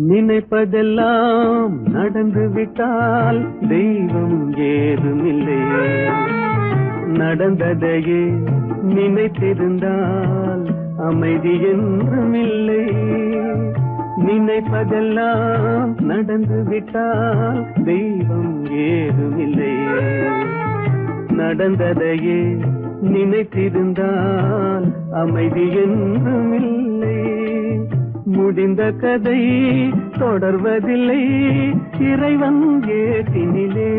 நினைப்பதெல்லாம் நடந்து விட்டால் தெய்வம் ஏதுமில்லை. நடந்ததையே நினைத்திருந்தால் அமைதி என்றும் இல்லை. நினைப்பதெல்லாம் நடந்து விட்டால் தெய்வம் ஏதுமில்லை. நடந்ததையே நினைத்திருந்தால் அமைதி என்றும் இல்லை. முடிந்த கதை தொடர்வதில்லை இறைவன் ஏட்டினிலே.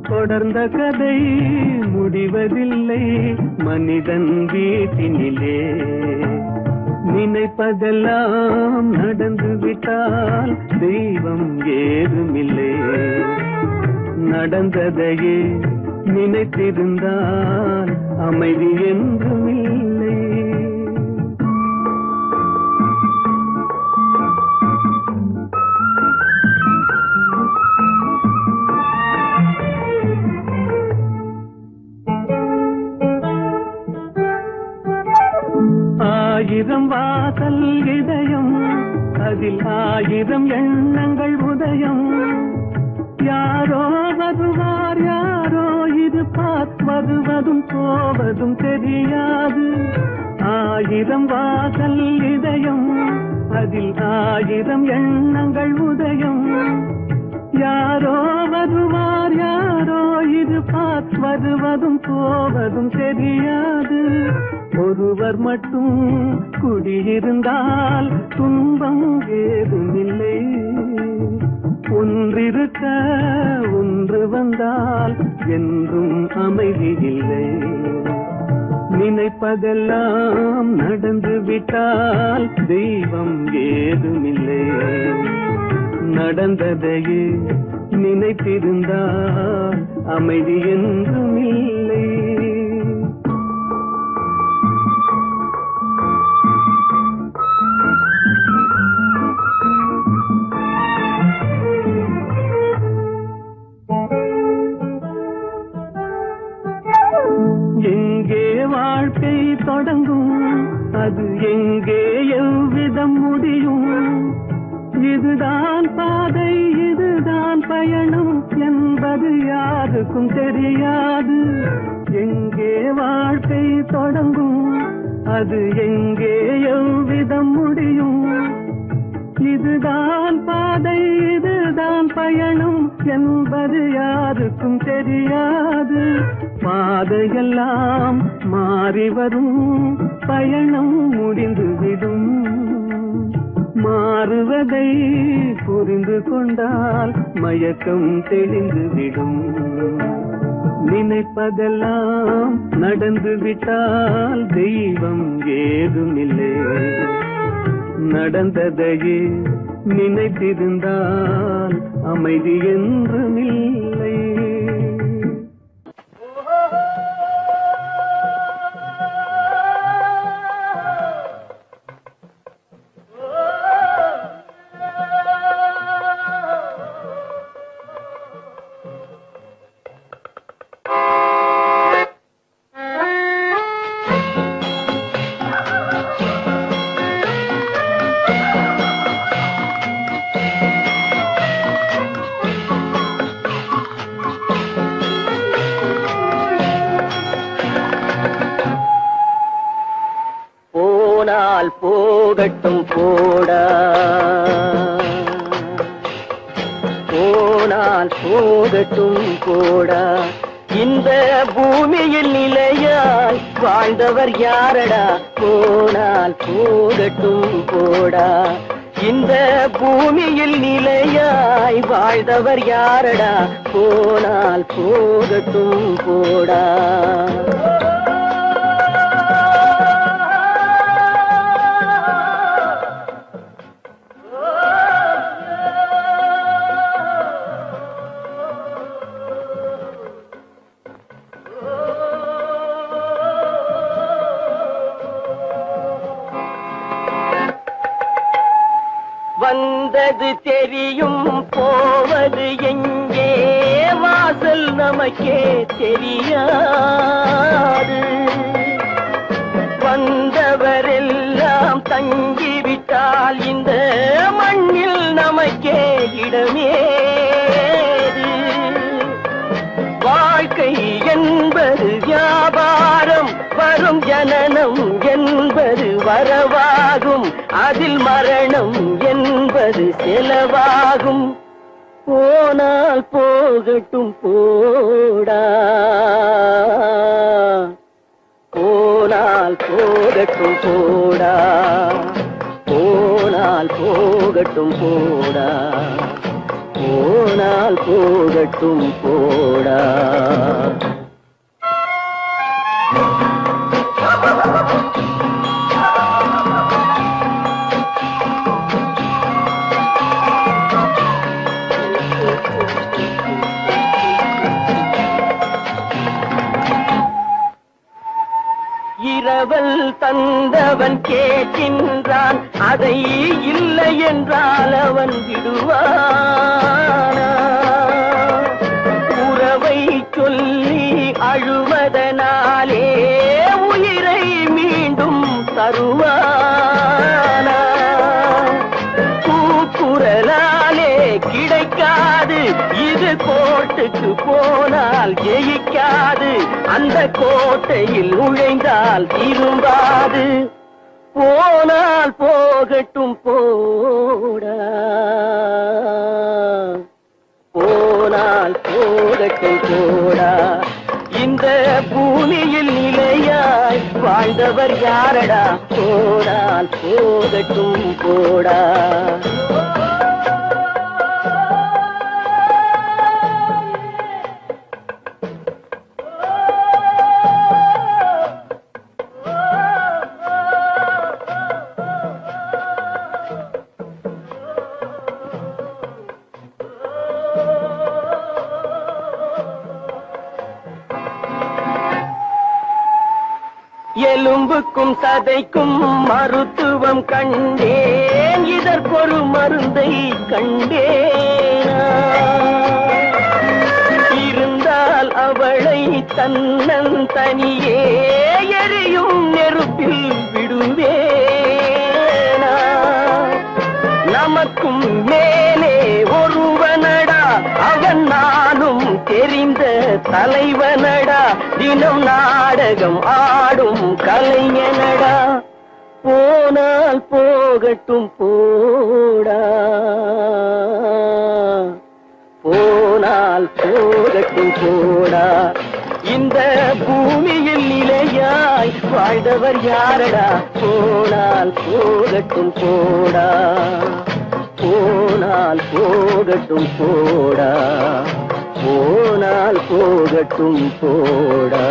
தொடர்ந்த கதை முடிவதில்லை மனிதன் வீட்டினிலே. நினைப்பதெல்லாம் நடந்து விட்டால் தெய்வம் ஏதுமில்லை. நடந்ததையே நினைத்திருந்தால் அமைதி என்றும் இல்லை. ஆயிரம் வாசல் இதயம், அதில் ஆயிரம் எண்ணங்கள் உதயம். யாரோ வருவார் யாரோ இருப்பார், வருவதும் போவதும் தெரியாது. ஆயிரம் வாசல் இதயம், அதில் ஆயிரம் எண்ணங்கள் உதயம். யாரோ வருவார் யாரோ இருப்பார், வருவதும் போவதும் தெரியாது. ஒருவர் மட்டும் குடியிருந்தால் துன்பம் ஏதுமில்லை. ஒன்றிருக்க ஒன்று வந்தால் என்றும் அமைதி இல்லை. நினைப்பதெல்லாம் நடந்து விட்டால் தெய்வம் ஏதுமில்லை. நடந்ததையே நினைத்திருந்தால் அமைதி என்றும் இல்லை. எங்கே வாழ்க்கை தொடங்கும், அது எங்கே எவ்விதம் முடியும்? இதுதான் பாதை இதுதான் பயணம் என்பது யாருக்கும் தெரியாது. எங்கே வாழ்க்கை தொடங்கும், அது எங்கே எவ்விதம் முடியும்? இதுதான் பாதை இதுதான் பயணம் என்பது யாருக்கும் தெரியாது. பாதையெல்லாம் மாறி வரும், பயணம் முடிந்துவிடும். மாறுவதை புரிந்து கொண்டால் மயக்கம் தெளிந்துவிடும். நினைப்பதெல்லாம் நடந்து விட்டால் தெய்வம் ஏதுமில்லை. நடந்ததையே நினைத்திருந்தால் அமைதி என்றும் இல்லை. போகட்டும் போடா, போனால் போகட்டும் போடா. இந்த பூமியில் நிலையால் வாழ்ந்தவர் யாரடா? போனால் போகட்டும் போடா. இந்த பூமியில் நிலையாய் வாழ்ந்தவர் யாரடா? போனால் போகட்டும் போடா. வந்தது தெரியும் போவது எங்கே, வாசல் நமக்கே தெரியாது. வந்தவரெல்லாம் தங்கிவிட்டால் இந்த மண் இடமேது. வாழ்க்கை என்பது வியாபாரம், வரும் ஜனனம் என்பது வரவாகும், அதில் மரணம் என்பது செலவாகும். போனால் போகட்டும் போடா, போனால் போகட்டும் போடா, போனால் போகட்டும் போடா, போனால் போகட்டும் போடா. இரவல் தந்தவன் கேட்கின்றான், அதை இல்லை என்றால் அவன் விடுவானா? உறவை சொல்லி அழுவதனாலே உயிரை மீண்டும் தருவானா? கூக்குரலாலே கிடைக்காது, இது கோட்டுக்கு போனால் ஜெயிக்காது, அந்த கோட்டையில் நுழைந்தால் திரும்பாது. போனால் போகட்டும் போடா, போனால் போகட்டும் போடா. இந்த பூமியில் நிலையாய் வாழ்ந்தவர் யாரடா? போனால் போகட்டும் போடா. எலும்புக்கும் சதைக்கும் மருத்துவம் கண்டேன், இதற்கொரு மருந்தை கண்டேனா? இருந்தால் அவளை தன்னன் தனியே எரியும் நெருப்பில் விடுவேனா? நமக்கும் மேலே ஒருவனடா, அவன் நானும் தெரிந்த தலைவனடா, தினம் நாடகம் ஆடும் கலைஞனடா. போனால் போகட்டும் போடா, போனால் போகட்டும் போடா. இந்த பூமியில் நிலையாய் வாழ்ந்தவர் யாரடா? போனால் போகட்டும் போடா, போனால் போகட்டும் போடா, போனால் போகட்டும் போடா.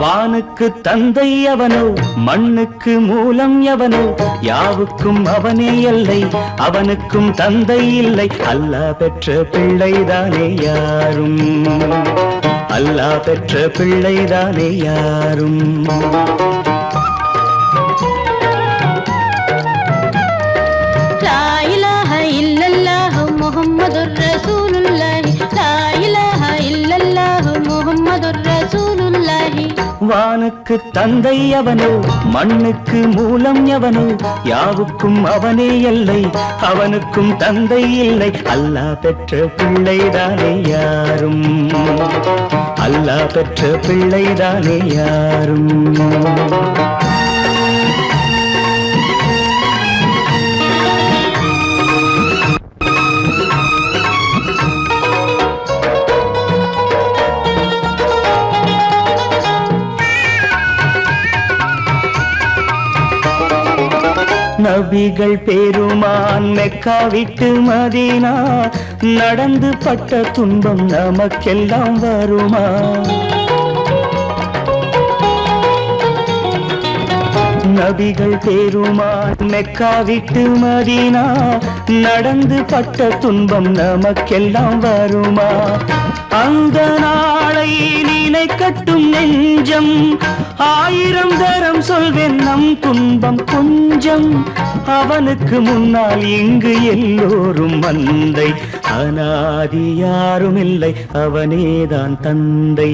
வானுக்கு தந்தை அவனோ, மண்ணுக்கு மூலம் எவனோ, யாவுக்கும் அவனே எல்லை, அவனுக்கும் தந்தை இல்லை. அல்லாஹ் பெற்ற பிள்ளைதானே யாரும், அல்லாஹ் பெற்ற பிள்ளைதானே யாரும். லா இலாஹ இல்லல்லாஹு முஹம்மதுர் ரசூலுல்லாஹி, லா இலாஹ இல்லல்லாஹு முஹம்மதுர் ரசூலுல்லாஹி. வானுக்கு தந்தை அவனோ, மண்ணுக்கு மூலம் எவனோ, யாவுக்கும் அவனே எல்லை, அவனுக்கும் தந்தை இல்லை. அல்லாஹ் பெற்ற பிள்ளைதானே யாரும், அல்லாஹ் பெற்ற பிள்ளைதானே யாரும். நபிகள் பெருமான் மெக்கா விட்டு மதீனா நடந்து பட்ட துன்பம் நமக்கெல்லாம் வருமா? நபிகள் பெருமான் மெக்கா விட்டு மதீனா நடந்து பட்ட துன்பம் நமக்கெல்லாம் வருமா? அந்த நாளை நினைக்கட்டும் நெஞ்சம், 1000 தரம் சொல்வேன் நம் துன்பம் கொஞ்சம். அவனுக்கு முன்னால் இங்கு எல்லோரும் மந்தை, அநாதி யாரும் இல்லை அவனேதான் தந்தை.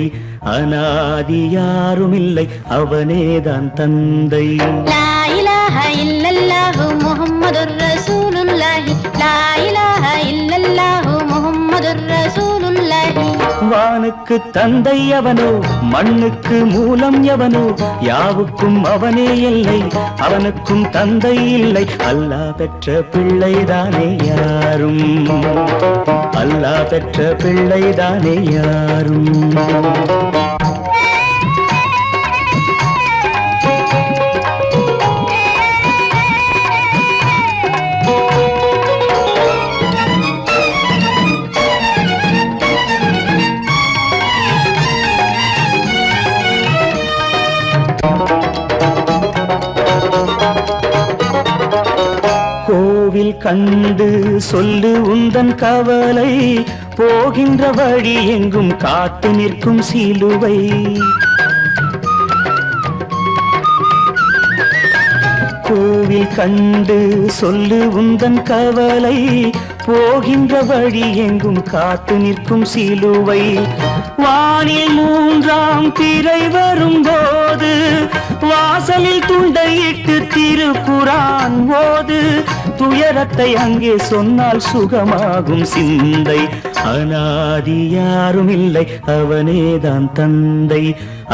அநாதி யாரும் இல்லை அவனேதான் தந்தை. லா இலாஹ இல்லல்லாஹு முஹம்மதுர் ரசூலுல்லாஹி, லா இலாஹ இல்லல்லாஹு முஹம்மதுர் ரசூலுல்லாஹி. வானுக்கு தந்தை அவனோ, மண்ணுக்கு மூலம் எவனோ, யாவுக்கும் அவனே எல்லை, அவனுக்கும் தந்தை இல்லை. அல்லாஹ் பெற்ற பிள்ளைதானே யாரும், அல்லாஹ் பெற்ற பிள்ளைதானே யாரும். கோவில் கண்டு சொல்லு உந்தன் கவலை, போகின்ற வழி எங்கும் காத்து நிற்கும் சிலுவை. கோவில் கண்டு சொல்லு உந்தன் கவலை, போகின்ற வழி எங்கும் காத்து நிற்கும் சிலுவை. வானில் 3ஆம் பிறை வரும்போது, வாசலில் துண்டையிட்டு திருக்குரான் ஓது. துயரத்தை அங்கே சொன்னால் சுகமாகும் சிந்தை. அநாதி யாரும் இல்லை அவனேதான் தந்தை,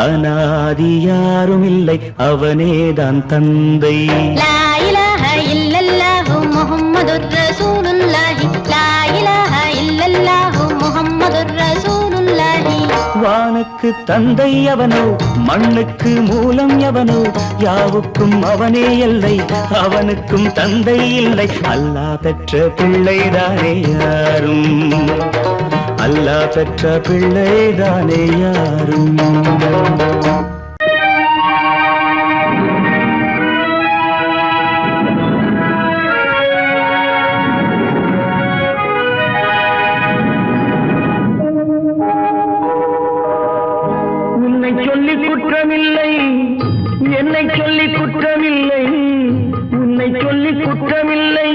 அநாதி யாரும் இல்லை அவனேதான் தந்தை. லா இலாஹ இல்லல்லாஹு முஹம்மதுர் ரசூலுல்லாஹி, லா இலாஹ இல்லல்லாஹு முஹம்மதுர் ரசூலுல்லாஹி. வானுக்கு தந்தை அவனோ, மண்ணுக்கு மூலம் எவனோ, யாவுக்கும் அவனே எல்லை, அவனுக்கும் தந்தை இல்லை. அல்லாஹ் பெற்ற பிள்ளைதானே யாரும், அல்லாஹ் பெற்ற பிள்ளைதானே யாரும். குற்றமில்லை என்னை சொல்லி குற்றமில்லை, உன்னை சொல்லி குற்றமில்லை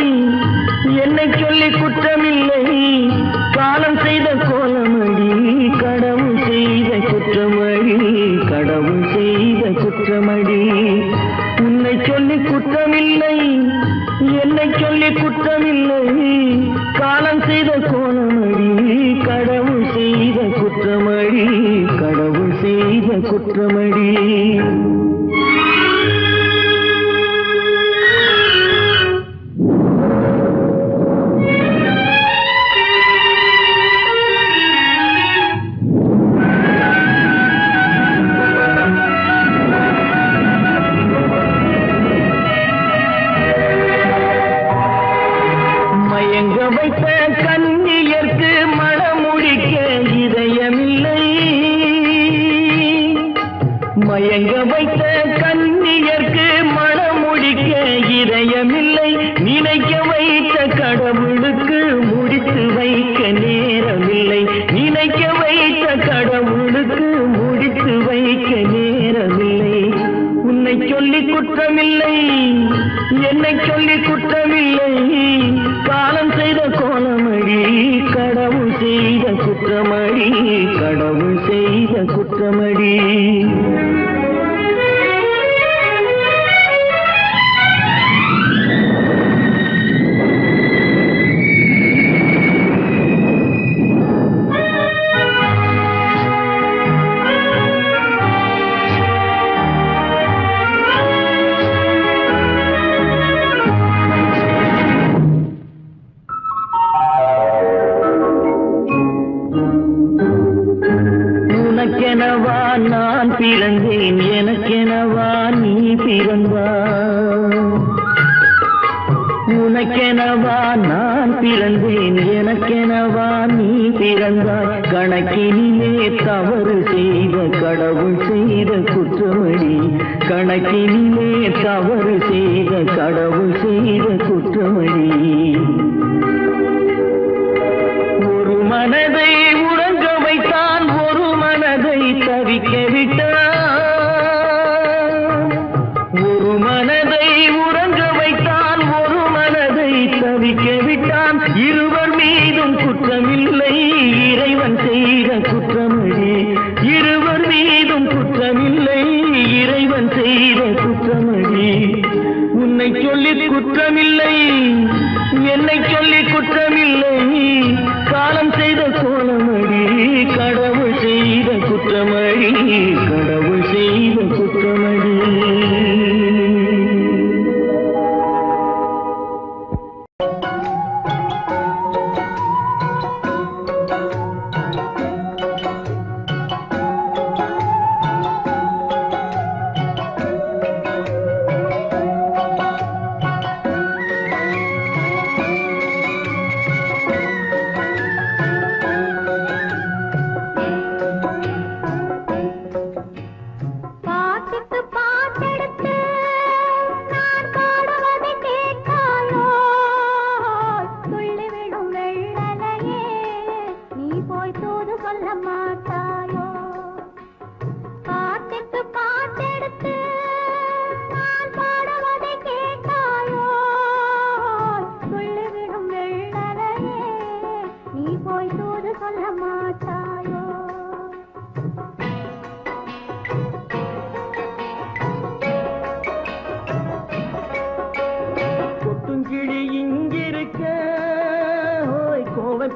என்னை சொல்லி குற்றமில்லை. காலம் செய்த கோலமடி, கடவுள் செய்த குற்றமடி, கடவுள் செய்த குற்றமடி. உன்னை சொல்லி குற்றமில்லை என்னை சொல்லி குற்றமில்லை, காலம் செய்த கோலமடி, கடவுள் செய்த குற்றமடி, கடவுள் செய்த குற்றமடி. மயங்க வைத்த கண்ணியர்க்கு மனமுடிக்க இதயமில்லை, மயங்க வைத்த கண்ணியர்க்கு மனமுடிக்க இதயமில்லை. நினைக்க வைத்த கடவுளுக்கு முடித்து வைக்க நேரமில்லை, நினைக்க வைத்த கடவுளுக்கு முடித்து வைக்க நேரமில்லை. உன்னை சொல்லி குற்றமில்லை என்னை சொல்லி குற்றமில்லை, காலம் செய்த கோலமடி, கடவுள் செய்த குற்றமடி, கடவுள் செய்த குற்றமடி. உனக்கெனவா நான் பிறந்தேன், எனக்கெனவா நீ பிறந்தாய். உனக்கெனவா நான் பிறந்தேன், எனக்கெனவா நீ பிறந்தாய். கணக்கினிலே தவறு செய்த கடவுள் செய்த குற்றமடி, கணக்கினிலே தவறு செய்த கடவுள் செய்த குற்றமடி. ஒரு மனதை உறங்க வைத்தான், ஒரு மனதை தவிக்க விட்டான். ஒரு மனதை உறங்க வைத்தான், ஒரு மனதை தவிக்க விட்டான். இருவர் மீதும் குற்றமில்லை, இறைவன் செய்த குற்றமடி. இருவர் மீதும் குற்றமில்லை, இறைவன் செய்த குற்றமடி. உன்னை சொல்லி குற்றமில்லை, என்னை சொல்லி குற்றமில்லை, காலம் செய்த கோலமடி. கடவுள் செய்த குற்றமடி, கடவுள் செய்த குற்றமடி.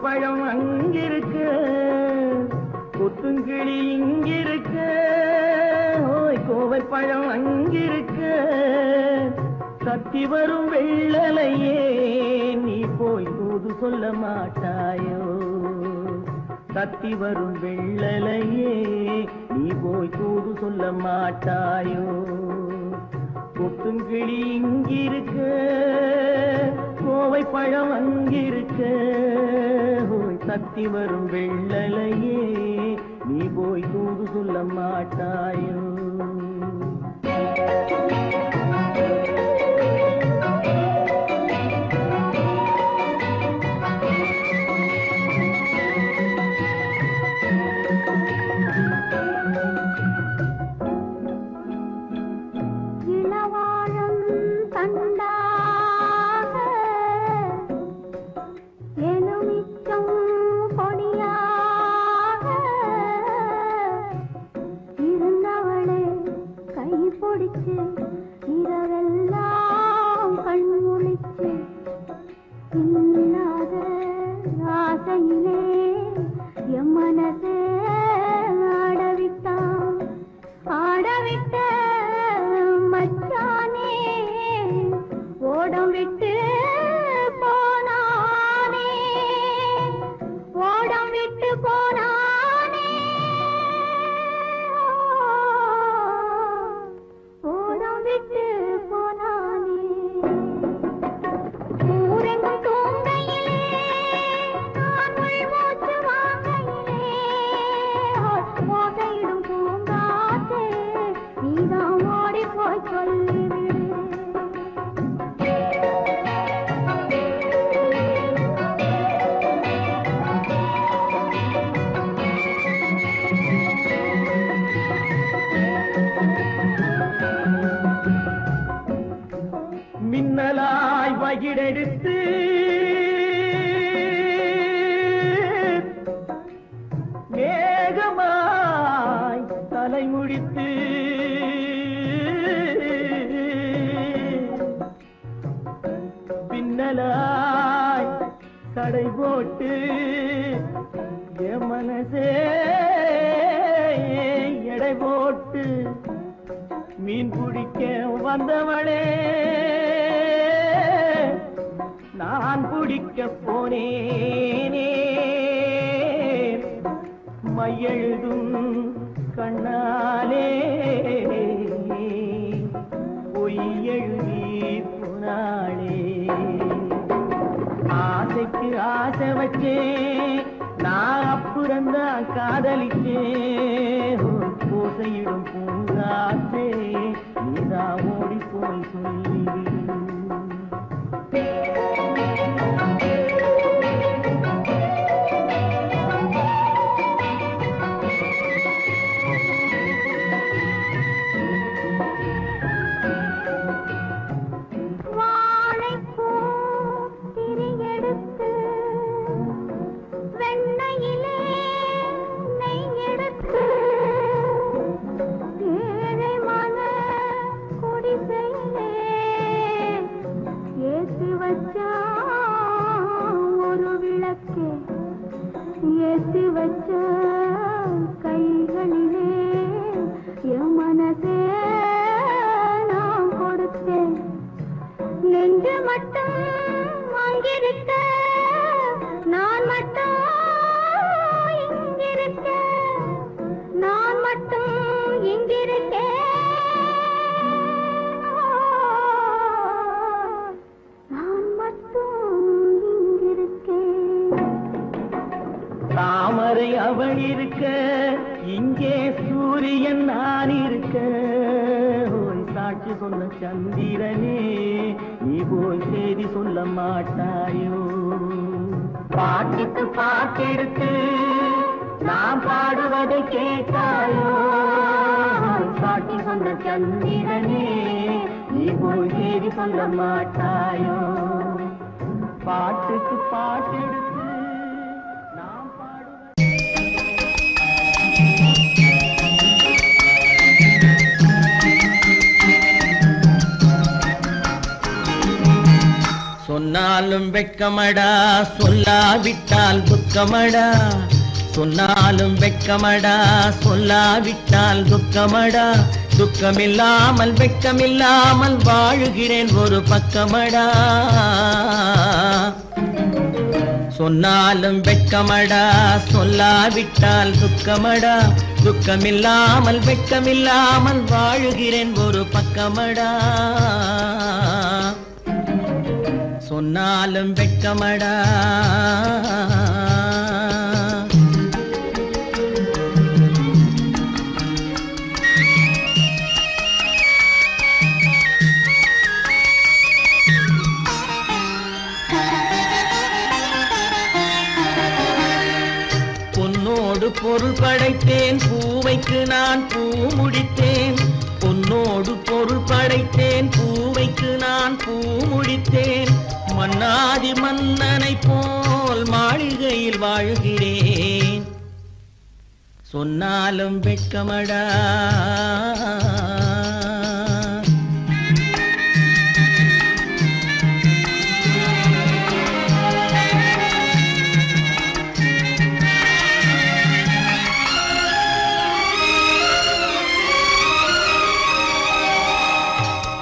பழம் அங்கிருக்க, கொத்துங்கிளி இங்கிருக்க, ஓய் கோவை பழம் அங்கிருக்க. சத்தி வரும் வெள்ளலையே நீ போய் தூது சொல்ல மாட்டாயோ. சத்தி வரும் வெள்ளலையே நீ போய் தூது சொல்ல மாட்டாயோ. கொத்துங்கிளி இங்கிருக்க, கோவை பழம் அங்கிருக்க, ஓய் சத்தி வரும் வெள்ளலையே நீ போய் தூது சொல்ல மாட்டாயோ. மின்னலாய் வகிடெடுத்து மேகமாய் தலைமுடித்து பின்னலாய் தடை போட்டு என் மனசே எடை போட்டு மீன் பிடிக்க வந்தவளே நான் பிடிக்க போனேனே. மையெழுதும் கண்ணாலே பொய் எழுதி போனாளே. நினைச்சேன், நான் அப்புறந்தான் காதலிச்சேன். பூசையிடும் பூங்காத்தே நீதான் ஓடி போய் சொல்லிடு. ஏற்றி வச்ச கைகளிலே என் மனசே நான் கொடுத்தேன். நெஞ்சு மட்டும் அங்கிருக்க, நான் மட்டும் இங்கிருக்க, நான் மட்டும் இங்கிருக்கேன். நான் மட்டும் இங்கிருக்கேன். தாமரை அவள் இருக்க, இங்கே சூரியன் நான் இருக்க. ஓய் சாட்சி சொன்ன சந்திரனே, நீ போய் செய்தி சொல்ல மாட்டாயோ? பாட்டுக்கு பாட்டெடுத்து நான் பாடுவதை கேட்டாயோ? சாட்சி சொன்ன சந்திரனே, நீ போய் செய்தி சொல்ல மாட்டாயோ? பாட்டுக்கு பாட்டெடுத்து சொன்னாலும் வெட்கமடா, சொல்லாவிட்டால் துக்கமடா. சொன்னாலும் வெட்கமடா, சொல்லாவிட்டால் துக்கமடா. துக்கமில்லாமல் வெட்கமில்லாமல் வாழுகிறேன் ஒரு பக்கமடா. சொன்னாலும் வெட்கமடா, சொல்லாவிட்டால் துக்கமடா. துக்கமில்லாமல் வெட்கமில்லாமல் வாழுகிறேன் ஒரு பக்கமடா. சொன்னாலும் வெட்கமடா. பொன்னோடு பொருள் படைத்தேன், பூவைக்கு நான் பூ முடித்தேன். பொன்னோடு பொருள் படைத்தேன், பூவைக்கு நான் பூ முடித்தேன். மன்னாதி மன்னனை போல் மாளிகையில் வாழ்கிறேன். சொன்னாலும் வெட்கமடா.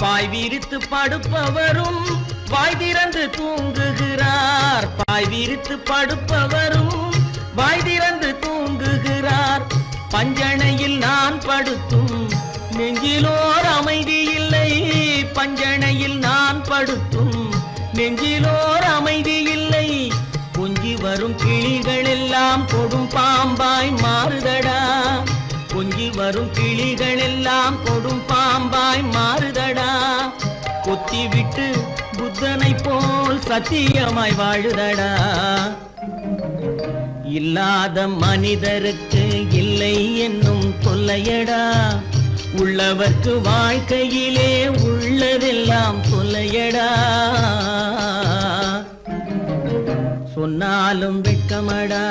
பாய் விரித்து படுப்பவரும் வாய் திறந்து தூங்குகிறார். பாய் விரித்து படுப்பவரும் வாய் திறந்து தூங்குகிறார். பஞ்சணையில் நான் படுத்தும் நெஞ்சிலோர் அமைதி இல்லை. பஞ்சணையில் நான் படுத்தும் நெஞ்சிலோர் அமைதி இல்லை. கொஞ்சி வரும் கிளிகள் எல்லாம் கொடும் பாம்பாய் மாறுதடா. கொஞ்சி வரும் கிளிகள் எல்லாம் கொடும் பாம்பாய் மாறுதடா. கொத்தி விட்டு புத்தனை போல் சத்தியமாய் வாழுதடா. இல்லாத மனிதருக்கு இல்லை என்னும் தொல்லையடா. உள்ளவர்க்கு வாழ்க்கையிலே உள்ளதெல்லாம் தொல்லையடா. சொன்னாலும் வெட்கமடா.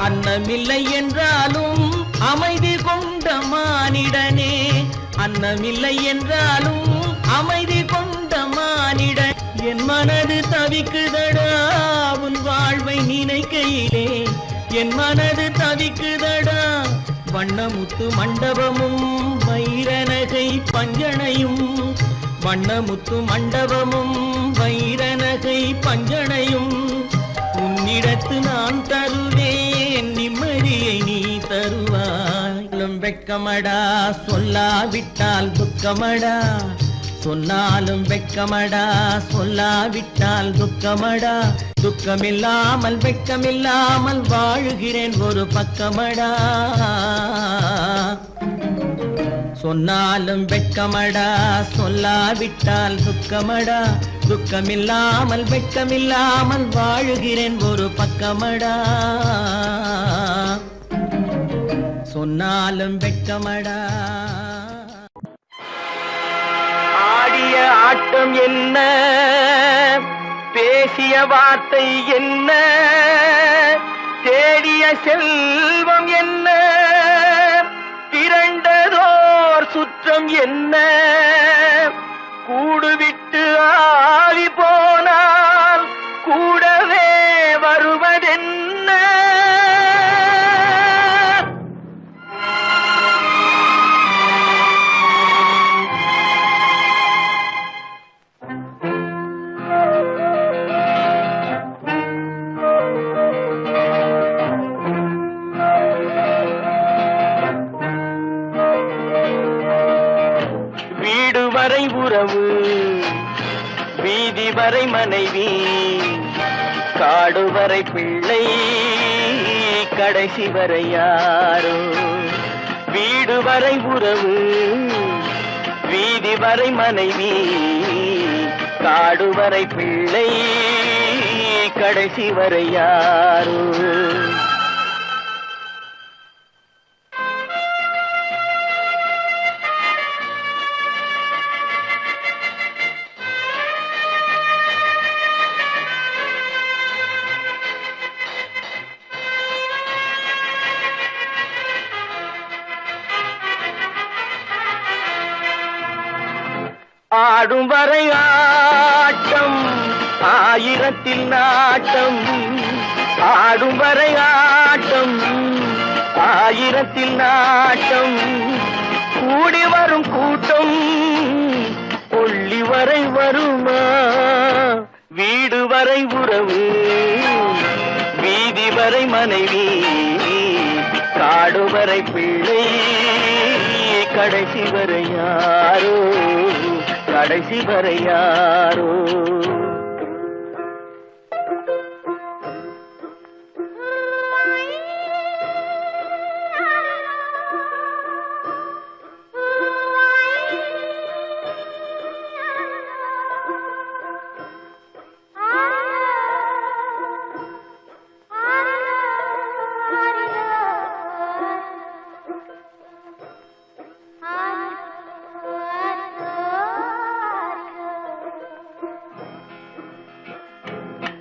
அன்னமில்லை என்றாலும் அமைதி கொண்ட மானிடனே. அன்னமில்லை என்றாலும் அமைதி கொண்ட மானிடன். என் மனது தவிக்குதடா உன் வாழ்வை நினைக்கையிலே. என் மனது தவிக்குதடா. வண்ணமுத்து மண்டபமும் வைரநகை பஞ்சனையும் வண்ணமுத்து மண்டபமும் வைரநகை பஞ்சனையும் உன்னிடத்து நான் தருவேன், நிம்மதியை நீ தருவாய். வெட்கமடா சொல்லாவிட்டால் துக்கமடா, சொன்னாலும் வெட்கமடா சொல்லாவிட்டால் துக்கமடா. துக்கமில்லாமல் வெட்கமில்லாமல் வாழுகிறேன் ஒரு பக்கமடா. சொன்னாலும் வெட்கமடா சொல்லாவிட்டால் துக்கமடா. துக்கமில்லாமல் வெட்கமில்லாமல் வாழுகிறேன் ஒரு பக்கமடா. சொன்னாலும் வெட்கமடா. ஆடிய ஆட்டம் என்ன, பேசிய வார்த்தை என்ன, தேடிய செல்வம் என்ன, திரண்டதோர் சுற்றம் என்ன, கூடுவிட்டு ஆவி போனால் கூடவே வருவதென்ன. வீடு வரை உறவு, வீதி வரை மனைவி, காடு வரை பிள்ளை, கடைசி வரை யாரோ. வீடு வரை உறவு, வீதி வரை மனைவி, காடு வரை பிள்ளை, கடைசி வரை யாரோ. ஆடும் வரை ஆட்டம், ஆயிரத்தில் நாட்டம். ஆடும் வரை ஆட்டம், ஆயிரத்தில் நாட்டம். கூடி வரும் கூட்டம் கொள்ளி வரை வருமா. வீடு வரை உறவு, வீதி வரை மனைவி, காடு வரை பிள்ளை, கடைசி வரை யாரோ, கடைசி வரை யாரோ.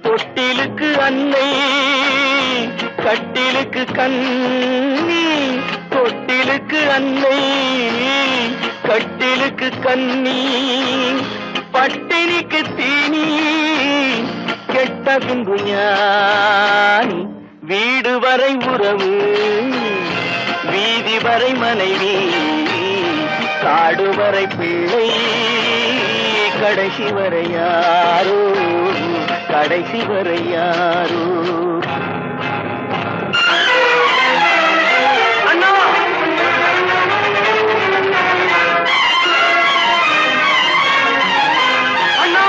தொட்டிலுக்கு அன்னை, கட்டிலுக்கு கண்ணி. தொட்டிலுக்கு அன்னை, கட்டிலுக்கு கண்ணி. பட்டினிக்கு தீனி, கெட்ட பின்பு ஞானி. வீடு வரை உறவு, வீதி வரை மனைவி, காடு வரை பிள்ளை, கடைசி வரை யாரோ, கடைசி வரை யாரோ. அண்ணா அண்ணா,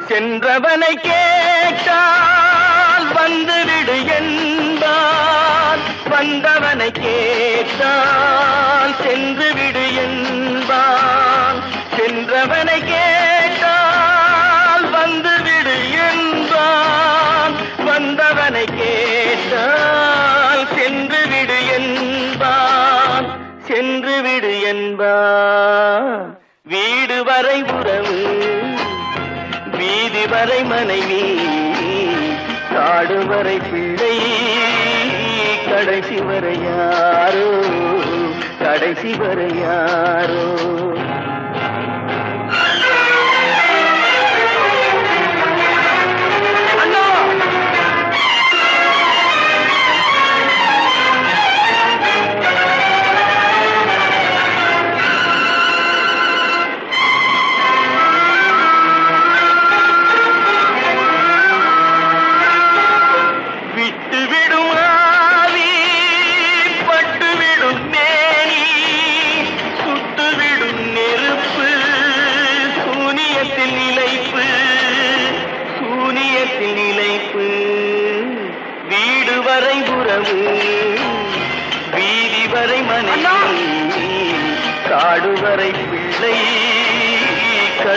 சென்றவனை கேட்டால் வந்துவிடு என்பான், வந்தவனை கேட்டால் சென்று விடு என்பான். சென்றவனை கேட்டால் வந்துவிடு என்பான், வந்தவனை கேட்டால் சென்று விடு என்பான், சென்று விடு என்பான். வீடு வரை உறவு, வீதி வரை மனைவி, காடு வரை பிள்ளை, கடைசி வரை யாரோ, கடைசி வரை யாரோ. அண்ணா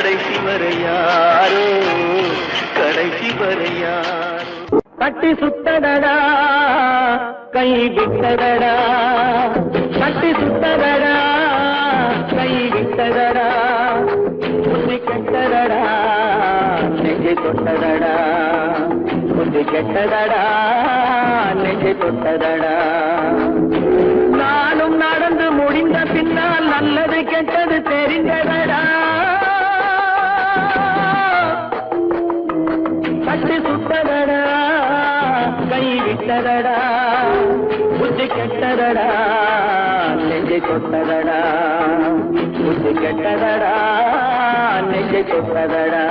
கடைசி வரை யாரோ கடைசி வரை யாரோ கட்டி சுத்தடடா கை விட்டதடா கட்டி சுத்தடடா கை விட்டதடா புத்தி கெட்டதடா நெஞ்சை தொட்டதடா புத்தி கெட்டதடா நெஞ்சை தொட்டதடா நானும் நடந்து முடிந்த பின்னால் நல்லது கெட்டது தெரிந்ததடா கட்டி சுட்டதடா கை விட்டதடா புத்தி கெட்டதடா நெஞ்சை தொட்டதடா புத்தி கெட்டதடா நெஞ்சை தொட்டதடா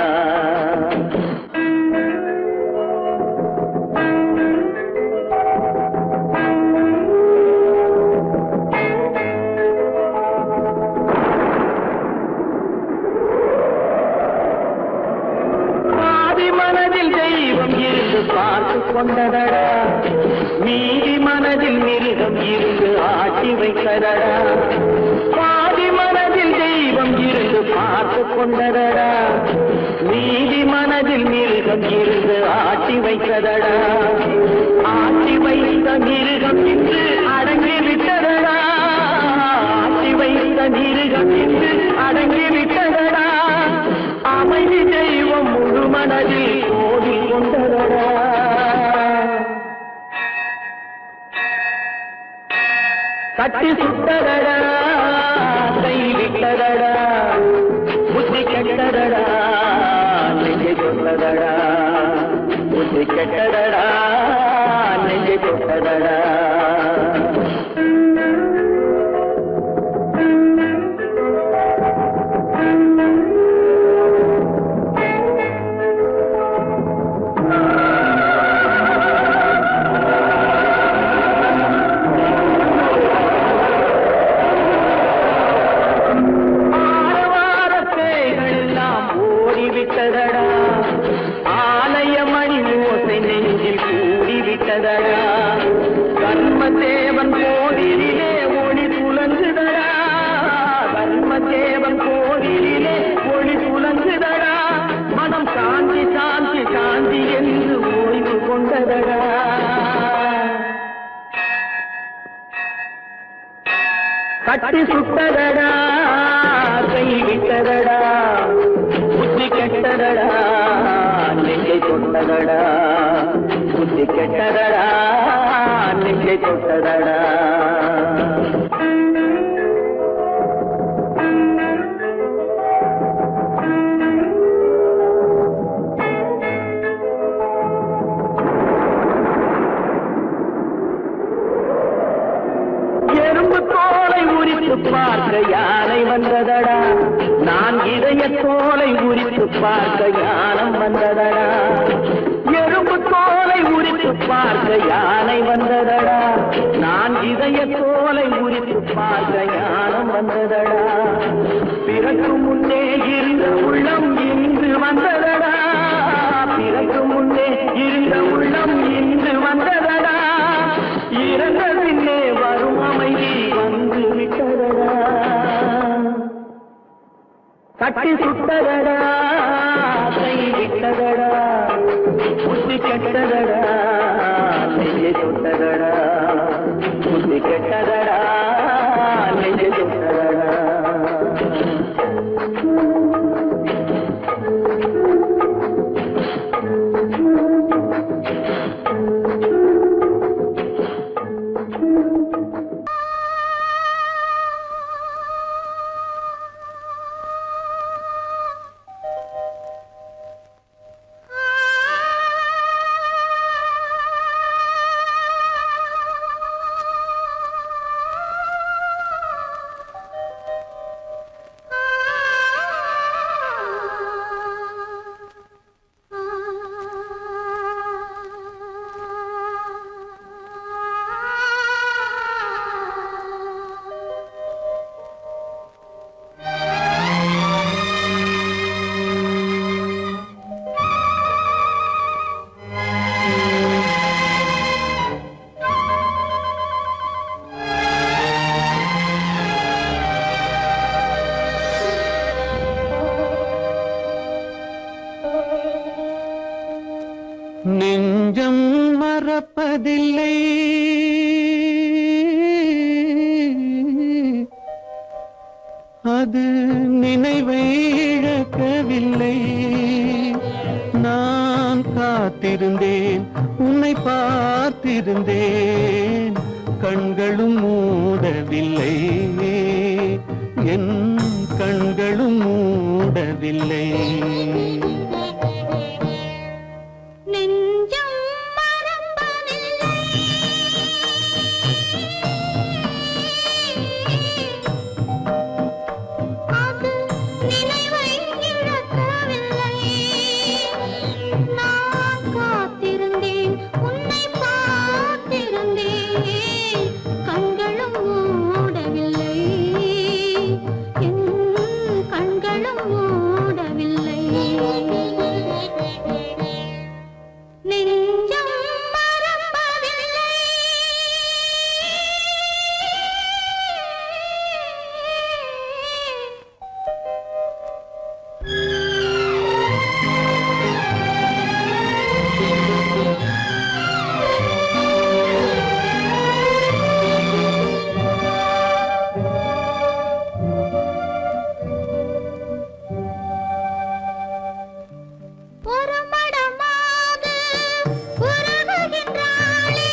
மனதில் தெய்வம் இருந்து பார்த்து கொண்டதடா மீதி மனதில் மிருகம் இருந்து ஆட்டி வைத்ததடா பாதி மனதில் தெய்வம் இருந்து பார்த்து கொண்டதடா மீதி மனதில் மிருகம் இருந்து ஆட்டி வைத்ததடா ஆட்டி வைத்த மிருகம் இன்று அடங்கி விட்டதடா ஆட்டி வைத்த மிருகம் இன்று அடங்கி விட்டதடா அமைதி தெய்வம் முழு மனதில் கோடி கொண்டதடா கட்டி சுட்டதடா கை விட்டதடா புத்தி கெட்டதடா நெஞ்சை தொட்டதடா புத்தி கெட்டதடா நெஞ்சை தொட்டதடா கர்மதேவன் கோவிலிலே ஒளி துலங்குதடா கர்மதேவன் கோவிலிலே ஒளி துலங்குதடா மனம் சாந்தி சாந்தி சாந்தி என்று ஓய்வு கொண்டதடா கட்டி சுட்டதடா கை விட்டதடா புத்தி கெட்டதடா நெஞ்சை தொட்டதடா புத்தி கெட்டதடா நெஞ்சை தொட்டதடா எறும்பு தோலை உரித்து பார்க்க யானை வந்ததடா நான் இதய தோலை உரித்து பார்க்க யானம் வந்ததடா எறும்பு தோலை உரித்து பார்க்க யானை வந்ததடா நான் இதய தோலை உரித்து பார்க்க யானம் வந்ததடா பிறகு முன்னே இருந்த உள்ளம் இன்று வந்ததடா பிறகு முன்னே இருந்த உள்ளம் இன்று வந்ததடா இறந்த பின்னே வரும் அமைதி வந்து விட்டதடா கட்டி சுட்டதடா கை விட்டதடா புத்தி கெட்டதடா நெஞ்சை தொட்டதடா புத்தி கெட்டதடா நெஞ்சை தொட்டதடா மறப்பதில்லை அது நினைவை இழக்கவில்லை நான் காத்திருந்தேன் உன்னை பார்த்திருந்தேன் கண்களும் மூடவில்லை என் கண்களும் மூடவில்லை நெஞ்சம் மறப்பதில்லை அது நினைவை இழக்கவில்லை நான் காத்திருந்தேன் உன்னை பார்த்திருந்தேன் கண்களும் மூடவில்லை என் கண்களும் மூடவில்லை நெஞ்சம் மறப்பதில்லை ஒரு மடமாக உருகுகின்றாளே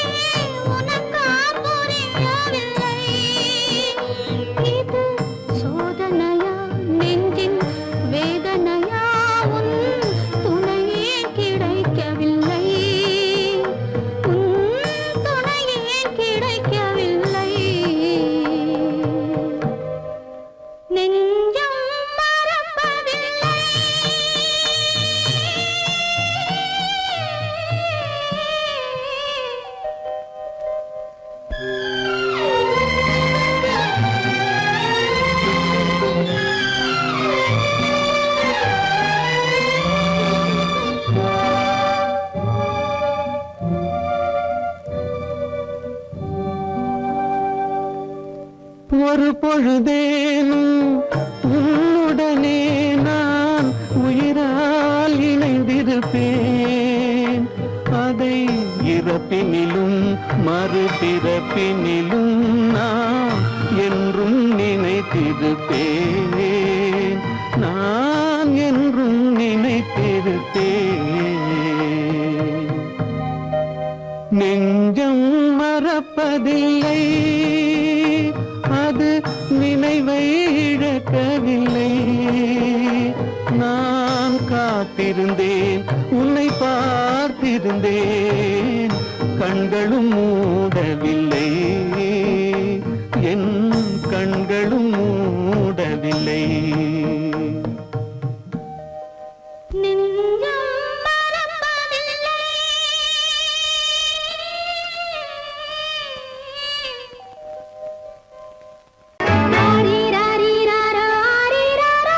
உனக்கா புரியவில்லை இது சோதனையா நெஞ்சின் வேதனையா உன் துணையே கிடைக்கவில்லை உன் துணையே கிடைக்கவில்லை நெஞ்சம் மறப்பதில்லை ஒரு பொழுதேனும் உன்னுடனே நான் உயிரால் இணைந்திருப்பேன் அதை இறப்பினிலும் மறுபிறப்பினிலும் நான் என்றும் நினைத்திருப்பேன் நான் என்றும் நினைத்திருப்பேன் நெஞ்சம் மறப்பதில்லை அது நினைவை இழக்கவில்லை நான் காத்திருந்தேன் உன்னை பார்த்திருந்தேன் கண்களும் மூடவில்லை என் கண்களும் மூடவில்லை நெஞ்சம் மறப்பதில்லை ஆரிராரிராரா ஆரிராரா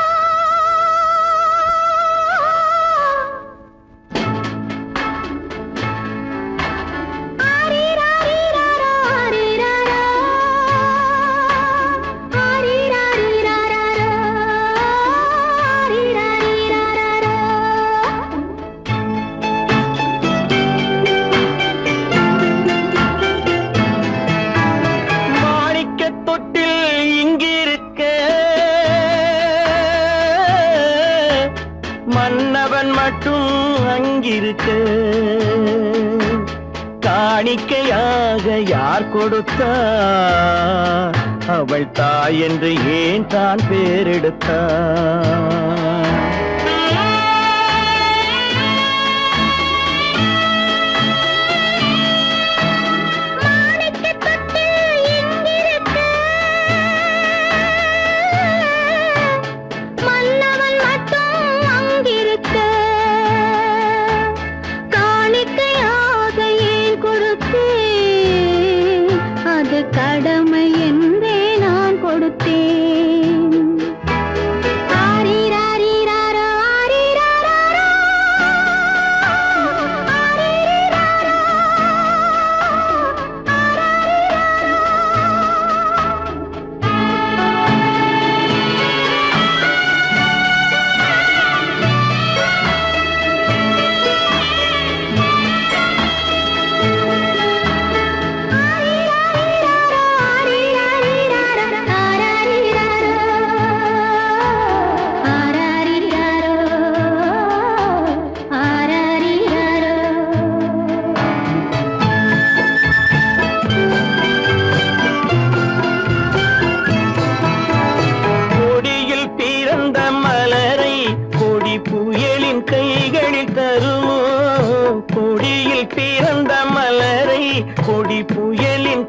ஆரிராரிராரா ஆரிராரா ஆரிராரிராரா ஆரிராரிராரா மாணிக்க தொட்டில் இங்கிருக்க மன்னவன் மட்டும் அங்கிருக்க காணிக்கையாக யார் கொடுத்தார் அவள் தாய் என்று ஏன் தான் பேரெடுத்தார் மாணிக்கத் தொட்டில் இங்கிருக்க மன்னவன் மட்டும் அங்கிருக்க காணிக்கையாக ஏன் கொடுத்தேன் அது கடமை என்றே நான் கொடுத்தேன் ஆரிராரிரா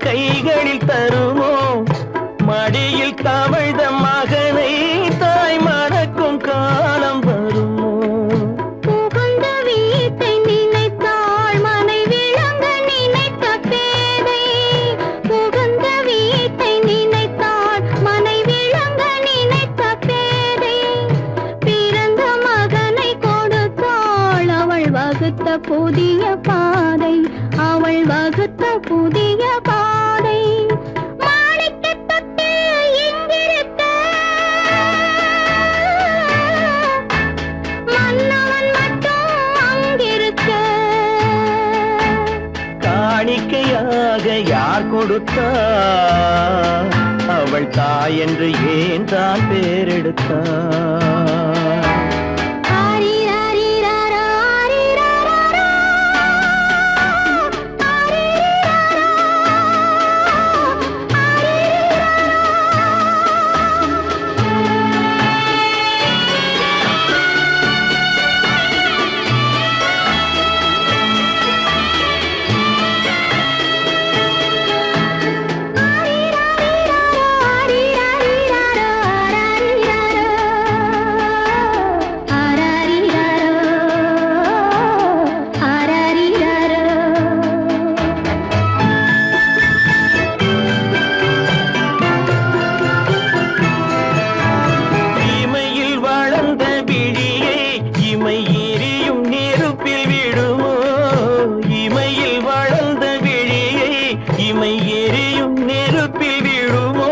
கைகளில் தருமோ மடியில் தவழ்ந்த மகனை தாய் மறக்கும் காலம் வருமோ புகுந்த வீட்டை நினைத்தாள் மனை விளங்க நினைத்த பேதை புகுந்த வீட்டை நினைத்தாள் மனை விளங்க நினைத்த பேதை பிறந்த மகனை கொடுத்தாள் அவள் வகுத்த புதிய பாதை அவள் வகுத்த புதிய பாதை மாணிக்கத் தொட்டில் இங்கிருக்க மன்னவன் மட்டும் அங்கிருக்க காணிக்கையாக யார் கொடுத்தார் அவள் தாய் என்று ஏன் தான் பேரெடுத்தார் ஆரிராரிராரா, ஆரிராராரா. ஆரிராரா, இமையில் வளர்ந்த விழியை இமை எரியும் நெருப்பில் விடுமோ இமையில் வளர்ந்த விழியை இமை எரியும் நெருப்பில் விடுமோ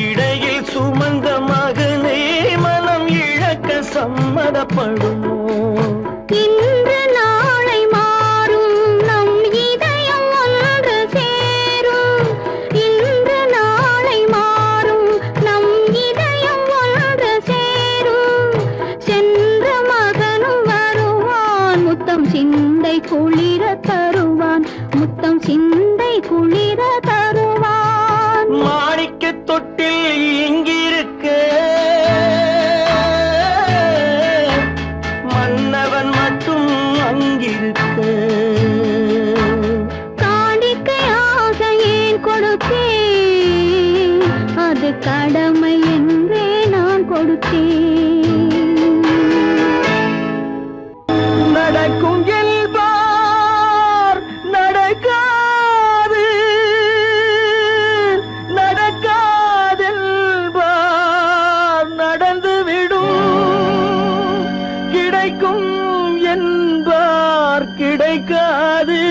இடையில் சுமந்த மகனை மனம் இழக்க சம்மதப்படுமோ இன்று நாளை மாறும் நம் இதயம் ஒன்று சேரும் இன்று நாளை மாறும் நம் இதயம் ஒன்று சேரும் சென்ற மகனும் வருவான் முத்தம் சிந்தை குளிர தருவான் முத்தம் சிந்தை குளிர தருவான் மாணிக்க தொட்டில் இங்கிருக்க மன்னவன் மட்டும் அங்கிருக்க காணிக்கையாக ஏன் கொடுத்தேன் அது கடமை என்றே நான் கொடுத்தேன் நடக்கும் என்பார் நடக்காது நடக்காதென்பார் நடந்துவிடும் கிடைக்கும் என்பார் கிடைக்காது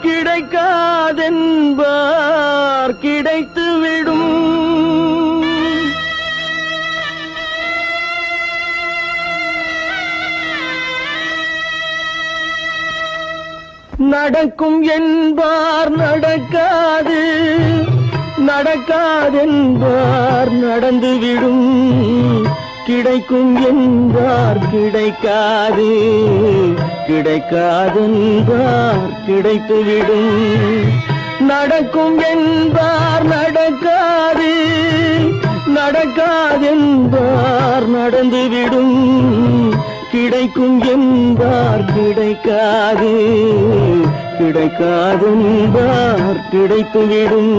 கிடைக்காதென்பார் கிடைத்துவிடும் நடக்கும் என்பார் நடக்காது நடக்காதென்பார் நடந்துவிடும் கிடைக்கும் என்பார் கிடைக்காது கிடைக்காதென்பார் கிடைத்துவிடும் நடக்கும் என்பார் நடக்காது நடக்காதென்பார் நடந்துவிடும் கிடைக்கும் என்பார் கிடைக்காது கிடைக்காதென்பார் கிடைத்துவிடும்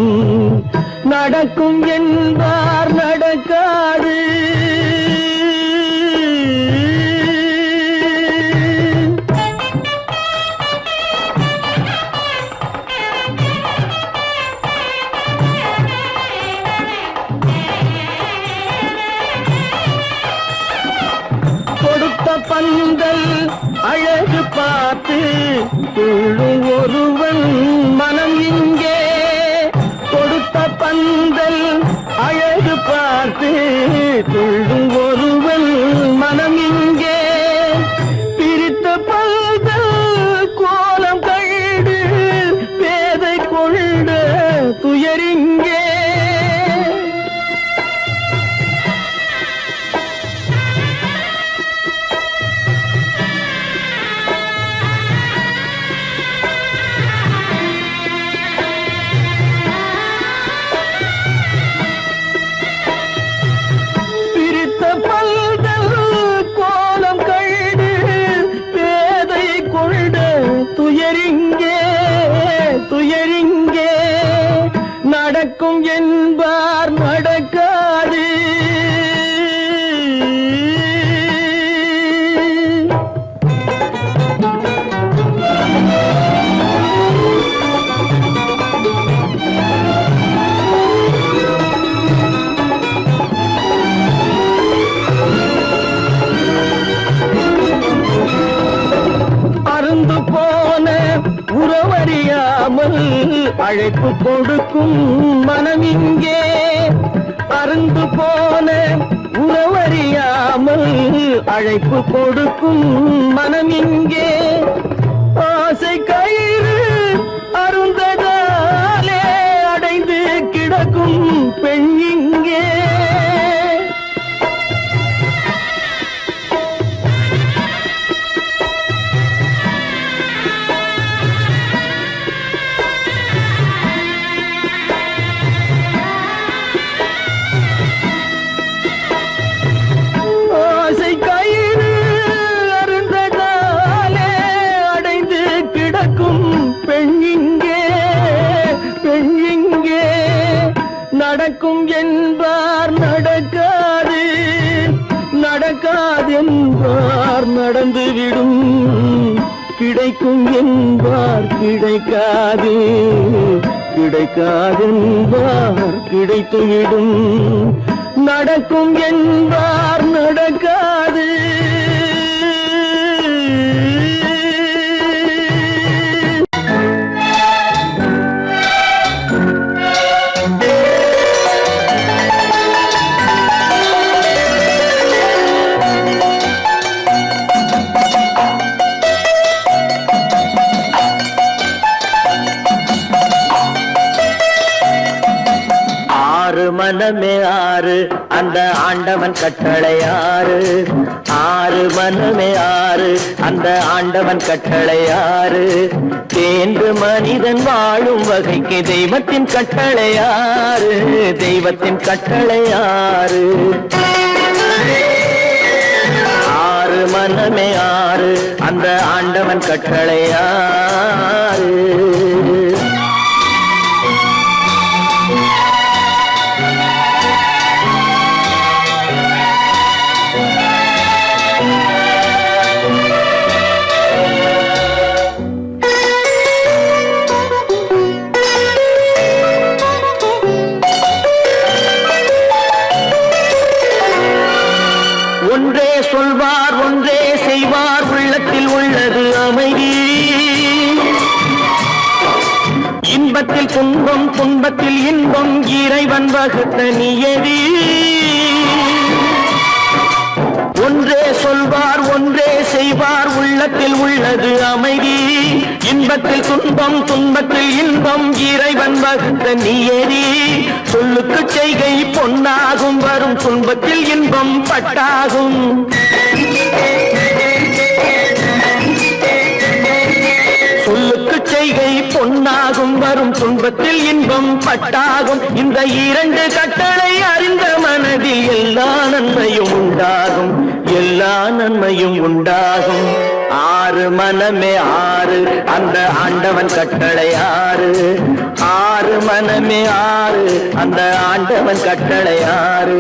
நடக்கும் என்பார் நடக்காது கொடுத்த பந்தல் அழகு பார்த்து துள்ளும் ஒருவன் மனம் இங்கே கொடுத்த பந்தல் அழகு பார்த்து துள்ளும் ஒருவன் மனம் இங்கே பிரித்த பந்தல் கோலம் கண்டு பேதை கொண்ட துயரிங்கே பிரித்த பல் அழைப்பு கொடுக்கும் மனம் இங்கே அருந்து போன உறவறியாமல் அழைப்பு கொடுக்கும் மனம் இங்கே ஆசை கயிறு அருந்ததாலே அடைந்து கிடக்கும் பெண் இங்கே ஆசை கயிறு அருந்ததாலே அடைந்து கிடக்கும் பெண் இங்கே நடக்கும் என்பார் நடக்காது நடக்காதென்பார் நடந்துவிடும் கிடைக்கும் என்பார் கிடைக்காது கிடைக்காதென்பார் கிடைத்துவிடும் நடக்கும் என்பார் நடக்காது மனமே ஆறு அந்த ஆண்டவன் கட்டளை ஆறு ஆறு மனமே ஆறு அந்த ஆண்டவன் கட்டளை ஆறு தேர்ந்து மனிதன் வாழும் வகைக்கு தெய்வத்தின் கட்டளை ஆறு தெய்வத்தின் கட்டளை ஆறு ஆறு மனமே ஆறு அந்த ஆண்டவன் கட்டளை ஆறு ஒன்றே சொல்வார் ஒன்றே செய்வார் உள்ளத்தில் உள்ளது அமைதி இன்பத்தில் துன்பம் துன்பத்தில் இன்பம் இறைவன் வகுத்த நியதி ஒன்றே சொல்வார் ஒன்றே செய்வார் உள்ளத்தில் உள்ளது அமைதி இன்பத்தில் துன்பம் துன்பத்தில் இன்பம் இறைவன் வகுத்த நியதி சொல்லுக்கு செய்கை பொன்னாகும் வரும் துன்பத்தில் இன்பம் பட்டாகும் சொல்லுக்கு செய்கை பொன்னாகும் வரும் துன்பத்தில் இன்பம் பட்டாகும் இந்த இரண்டு கட்டளை அறிந்த மனதில் எல்லா நன்மையும் உண்டாகும் எல்லா நன்மையும் உண்டாகும் ஆறு மனமே ஆறு அந்த ஆண்டவன் கட்டளை ஆறு ஆறு மனமே ஆறு அந்த ஆண்டவன் கட்டளை ஆறு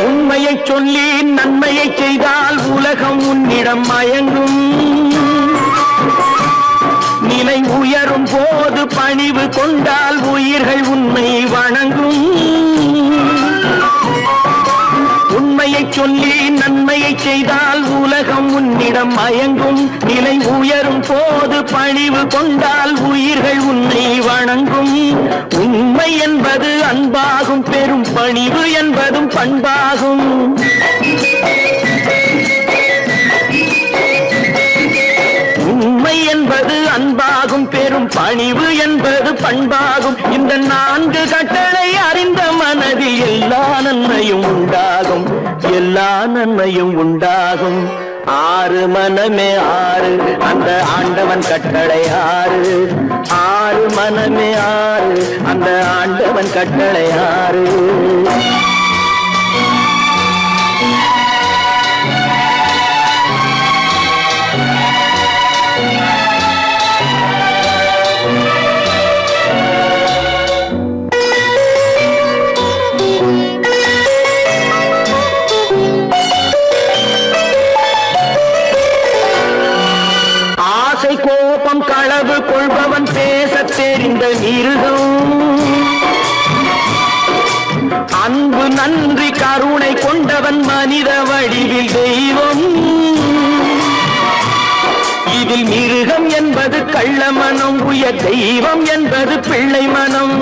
உண்மையை சொல்லி நன்மையை செய்தால் உலகம் உன்னிடம் மயங்கும் நிலை உயரும் போது பணிவு கொண்டால் உயிர்கள் உன்னை வணங்கும் உண்மையை சொல்லி நன்மையை செய்தால் உலகம் உன்னிடம் மயங்கும் நிலை உயரும் போது பணிவு கொண்டால் உயிர்கள் உன்னை வணங்கும் உண்மை என்பது அன்பாகும் பெரும் பணிவு என்பதும் பண்பாகும் உண்மை என்பது அன்பாகும் பெரும் பணிவு என்பது பண்பாகும் இந்த நான்கு கட்டளை அறிந்த மனதில் எல்லா நன்மையும் உண்டாகும் எல்லா நன்மையும் உண்டாகும் ஆறு மனமே ஆறு அந்த ஆண்டவன் கட்டளை ஆறு ஆறு மனமே ஆறு அந்த ஆண்டவன் கட்டளை ஆறு நன்றி கருணை கொண்டவன் மனித வடிவில் தெய்வம். இதில் மிருகம் என்பது கள்ள மனம், உயர் தெய்வம் என்பது பிள்ளை மனம்.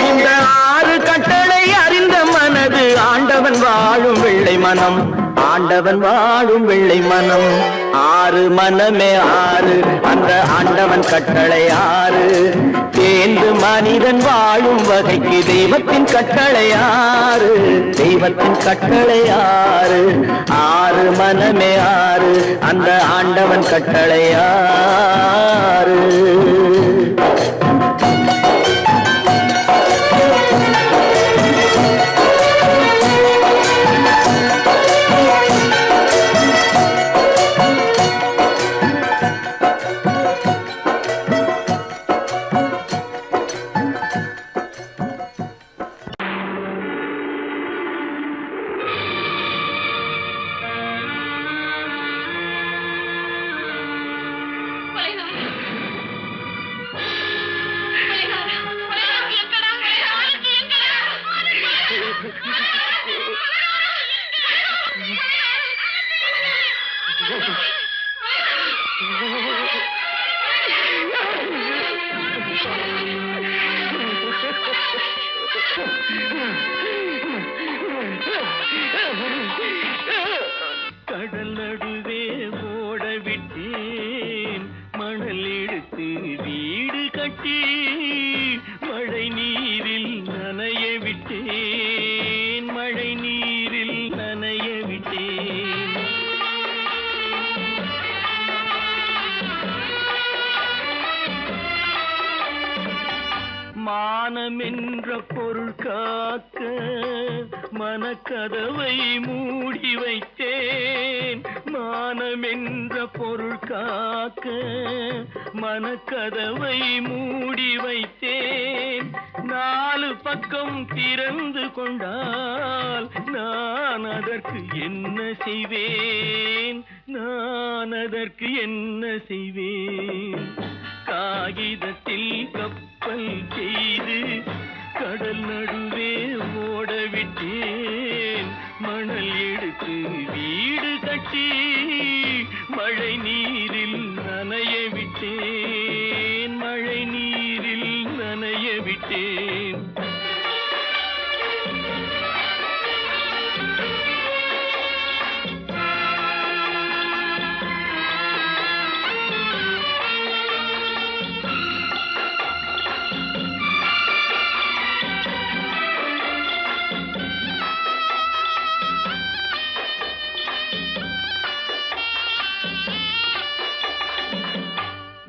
இந்த 6 கட்டளை அறிந்த மனது ஆண்டவன் வாழும் வெள்ளை மனம், ஆண்டவன் வாழும் வெள்ளை மனம். 6 மனமே 6, அந்த ஆண்டவன் கட்டளை 6. தேர்ந்து மனிதன் வாழும் வகைக்கு தெய்வத்தின் கட்டளை 6, தெய்வத்தின் கட்டளை 6. 6 மனமே 6, அந்த ஆண்டவன் கட்டளை 6. கடல் நடுவே ஓட விட்டேன், மணல் எடுத்து வீடு கட்டி மழை நீரில் நனைய விட்டேன், மழை நீரில் நனைய விட்டேன். மானம் என்ற பொருள் காக்க மனக்கதவை மூடி வைத்தேன், மானம் என்ற பொருள் காக்க மனக்கதவை மூடி வைத்தேன். 4 பக்கம் திறந்து கொண்டால் நான் அதற்கு என்ன செய்வேன், நான் அதற்கு என்ன செய்வேன்? காகிதத்தில் கப்பல் செய்து கடல் நடுவே ஓட விட்டேன், மணல் எடுத்து வீடு கட்டி மழை நீரில் நனைய விட்டேன், மழை நீரில் நனைய விட்டேன்.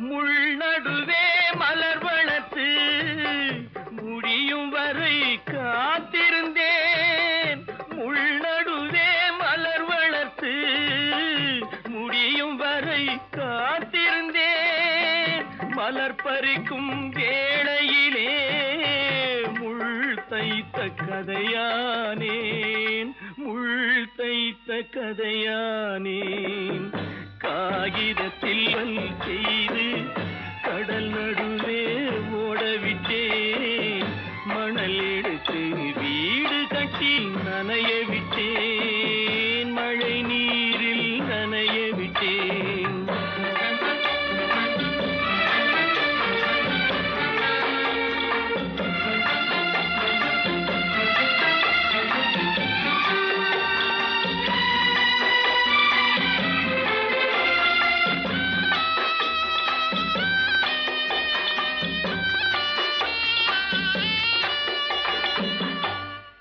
முள்நடுவே மலர் வளர்த்து முடியும் வரை காத்திருந்தேன், முள்நடுவே மலர் வளர்த்து முடியும் வரை காத்திருந்தேன். மலர் பறிக்கும் வேளையிலே முள் தைத்த கதையானேன், முள் தைத்த கதையானேன். காகிதத்தில் செய்து கடல் நடுவே ஓடவிட்டேன், மணல் எடுத்து வீடு கட்டி நனைய விட்டேன், மழை நீரில் நனைய விட்டேன்.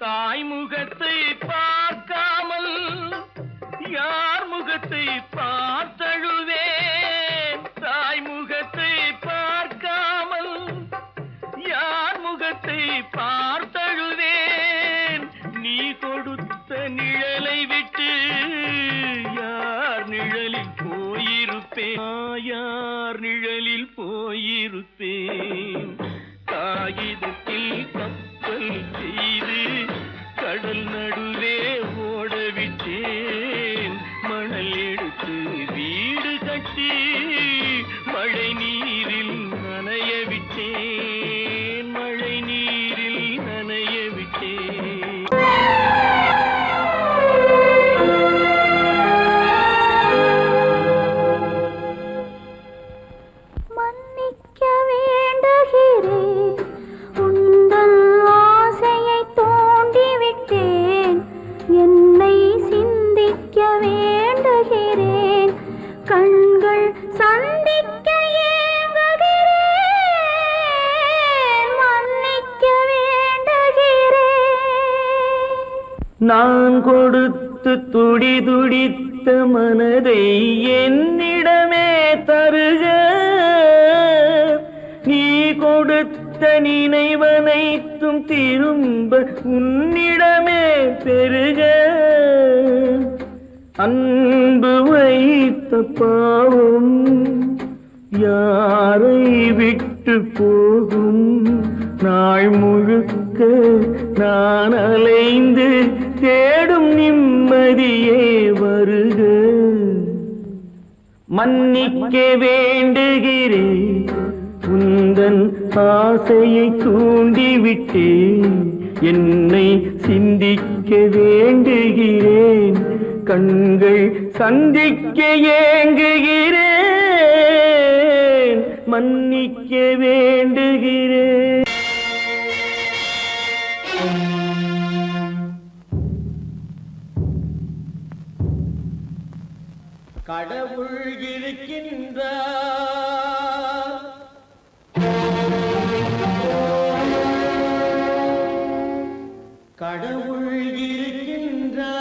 தாய் முகத்தை பார்க்காமல் யார் முகத்தை பார்த்தழுவேன், தாய் முகத்தை பார்க்காமல் யார் முகத்தை பார்த்தழுவேன். நீ கொடுத்த நிழலை விட்டு யார் நிழலில் போயிருப்பேன், யார் நிழலில் போயிருப்பேன். காகிதத்தில் கப்பல் செய்து கடல் நடுவே ஓடவிட்டேன், மணல் எடுத்து வீடு கட்டி மழை நீரில் நனைய விட்டேன், நான் கொடுத்து துடி துடித்த மனதை என்னிடமே தருக, நீ கொடுத்த நினைவனைத்தும் திரும்ப உன்னிடமே பெருக. அன்பு வைத்த பாவம் யாரை விட்டு போகும், நாள் முழுக்க நான் அலைந்து தேடும் நிம்மதியே வருக. மன்னிக்க வேண்டுகிறேன், உந்தன் ஆசையை தூண்டிவிட்டேன், என்னை சிந்திக்க வேண்டுகிறேன், கண்கள் சந்திக்க ஏங்குகிறேன், மன்னிக்க வேண்டுகிறேன். கடவுள் இருக்கின்றார், கடவுள் இருக்கின்றார்.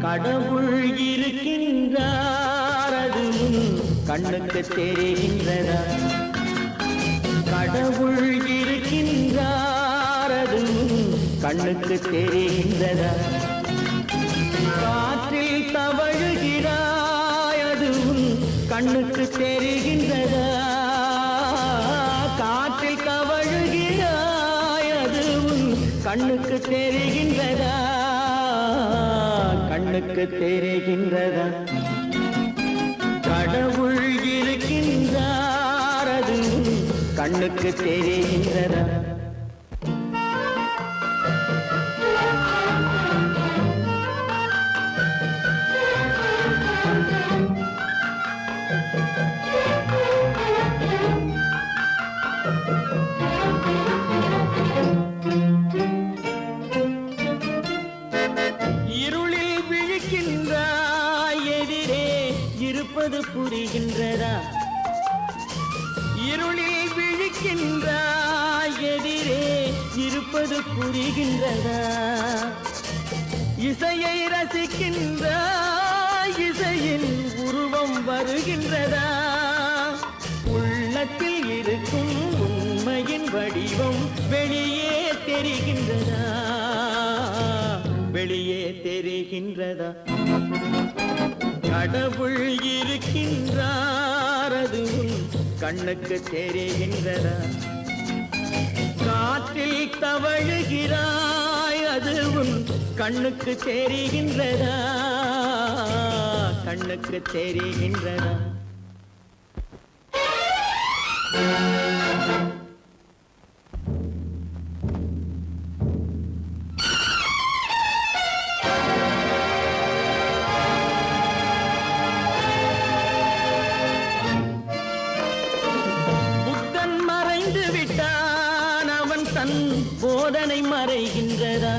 கடவுள் இருக்கின்றார், அதுவும் கண்ணுக்கு தெரிகின்றதா? கடவுள் இருக்கின்றார், அதுவும் கண்ணுக்கு தெரிகின்றதா? காற்றில் தவழுகிறாய், அதுவும் கண்ணுக்கு தெரிகின்றதா? காற்றில் தவழுகிறாய், அதுவும் கண்ணுக்கு தெரிகின்றதா? கண்ணுக்கு தெரிகின்றதா? கடவுள் இருக்கின்றார், அதுவும் கண்ணுக்கு தெரிகின்றதா? புரிகின்றதா? இருளில் விழிக்கின்றாய், எதிரே இருப்பது புரிகின்றதா? இசையை ரசிக்கின்றாய், இசையின் உருவம் வருகின்றதா? உள்ளத்தில் இருக்கும் உண்மையின் வடிவம் வெளியே தெரிகின்றதா? வெளியே தெரிகின்றதா? கடவுள் இருக்கின்றார், அதுவும் கண்ணுக்கு தெரிகின்றதா? காற்றில் தவழுகிறாய், அதுவும் கண்ணுக்கு தெரிகின்றதா? கண்ணுக்கு தெரிகின்றதா? போதனை மறைகின்றதா?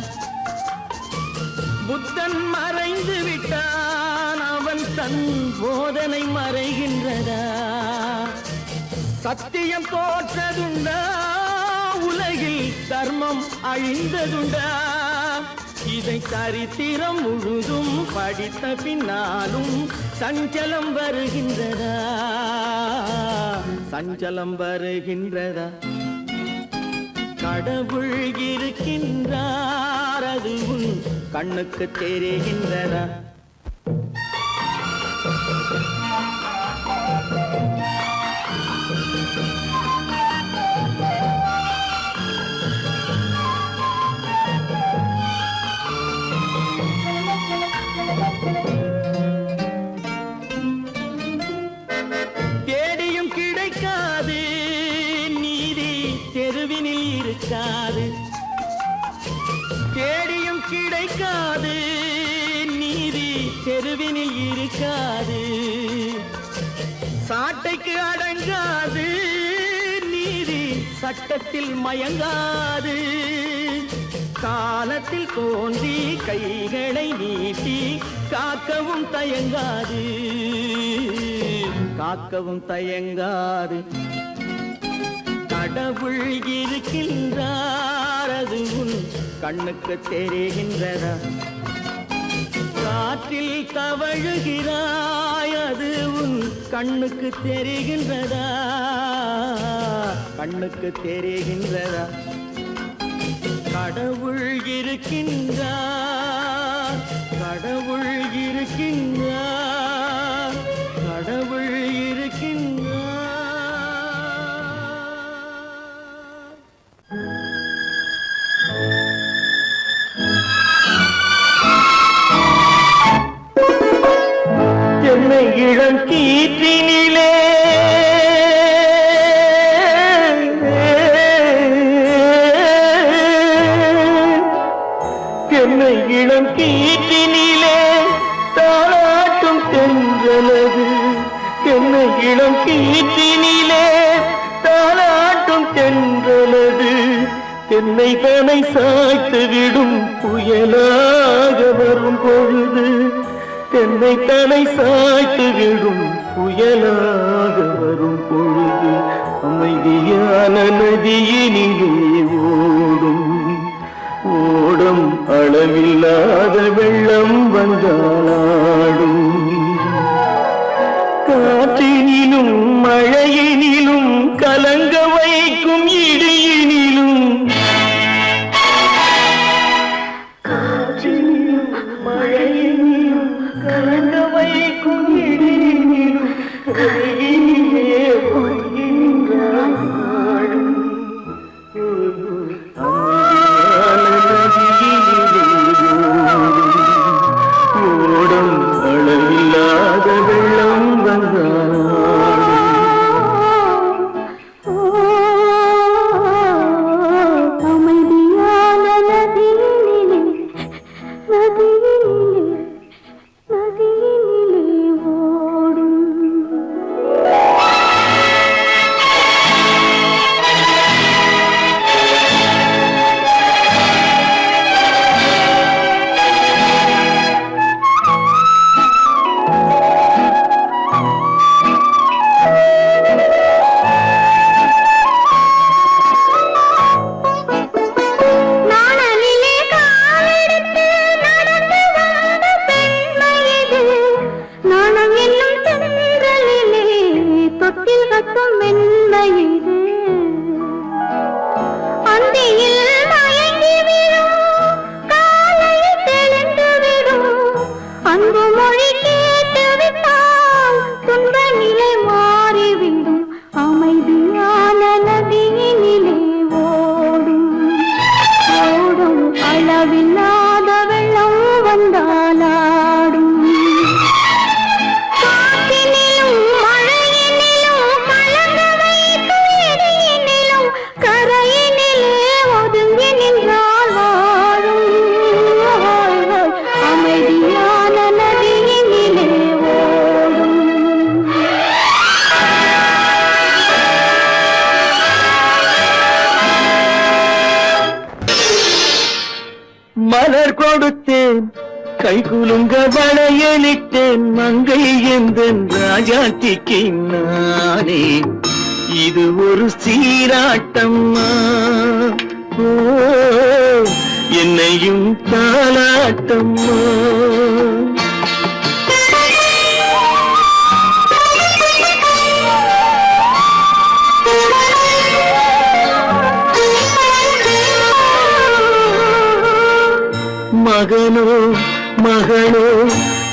புத்தன் மறைந்து விட்டான், அவன் தன் போதனை மறைகின்றதா? சத்தியம் தோற்றதுண்டா? உலகில் தர்மம் அழிந்ததுண்டா? இதை சரித்திரம் முழுதும் படித்த பின்னாலும் சஞ்சலம் வருகின்றதா? சஞ்சலம் வருகின்றதா? கடவுள் இருக்கின்றார், அதுவும் கண்ணுக்கு தெரிகின்றதா? தேடியும் கிடைக்காது நீதி, தெருவினில் இருக்காது. தேடியும் கிடைக்காது நீதி, தெருவினில் இருக்காது. சாட்டைக்கு அடங்காது நீதி, சட்டத்தில் மயங்காது காலத்தில் தோன்றி கைகளை நீட்டி காக்கவும் தயங்காது காக்கவும் தயங்காது கடவுள் இருக்கின்றார் அது உன் கண்ணுக்கு தெரிகின்றதா காற்றில் தவழுகிறாய் அது உன் கண்ணுக்கு தெரிகின்றதா கண்ணுக்கு தெரிகின்றதா கடவுள் இருக்கின்றார் கடவுள் இருக்கின்றார் கடவுள் இருக்கின்றார் என்னை இளம் கீற்றினிலே என்னை இளம் கீற்றினிலே தாளாட்டும் தென்றலது என்னை இளம் கீற்றினிலே தாளாட்டும் தென்றலது என்னை தனை சாய்த்து விடும் புயலாக வரும் பொழுது என்னை தனை சாய்த்து விடும் புயலாக வரும் பொழுது அமைதியான நதியினிலே ஓடும் ஓடும் அளவில்லாத வெள்ளம் வந்தாடும் காற்றினிலும் மழையினிலும் கலங்க வைக்கும் இடியினிலும் காற்றினிலும் மழையினிலும் கலங்க வைக்கும் இடியினிலும் கரையினிலே பொய்கின்றான் ஓடும் அளவில்லாத வெள்ளம் அமைதியான நதியினிலே ஓடும் நாணலிலே காலெடுத்து நடந்து வந்த பெண்மையது நாணம் என்னும் தென்றலிலே தொட்டில் கட்டும் மென்மையது அந்தியில் மயங்கி விடும் காலையில் தெளிந்து விடும் அன்பு மொழி கேட்டு விட்டால் துன்ப நிலை மாறிவிடும் அமைதியான நதியினிலே ஓடும் ஓடும் அளவில்லாத வெள்ளம் வந்தாலாடும் காற்றினிலும் மழையினிலும் கலங்க வைக்கும் இடியினிலும் கரையினிலே ஒதுங்கி நின்றால் வாழும் அமைதியான நதியினிலே ஓடும் மலர் கொடுத்தேன் கை குலுங்க வளையலிட்டேன் மங்கை எந்தன் ராஜாத்திக்கு நானே இது ஒரு சீராட்டம்மா ஓ என்னையும் தாலாட்டம்மா மகனோ மகளோ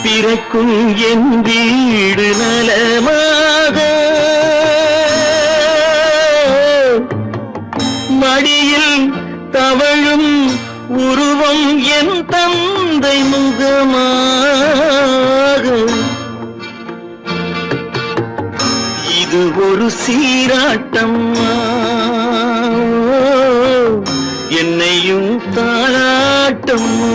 பிறக்கும் என் வீடு நலமாக மடியில் தவழும் உருவம் என் தந்தை முகமாக இது ஒரு சீராட்டம்மா என்னையும் தாளாட்டம்மா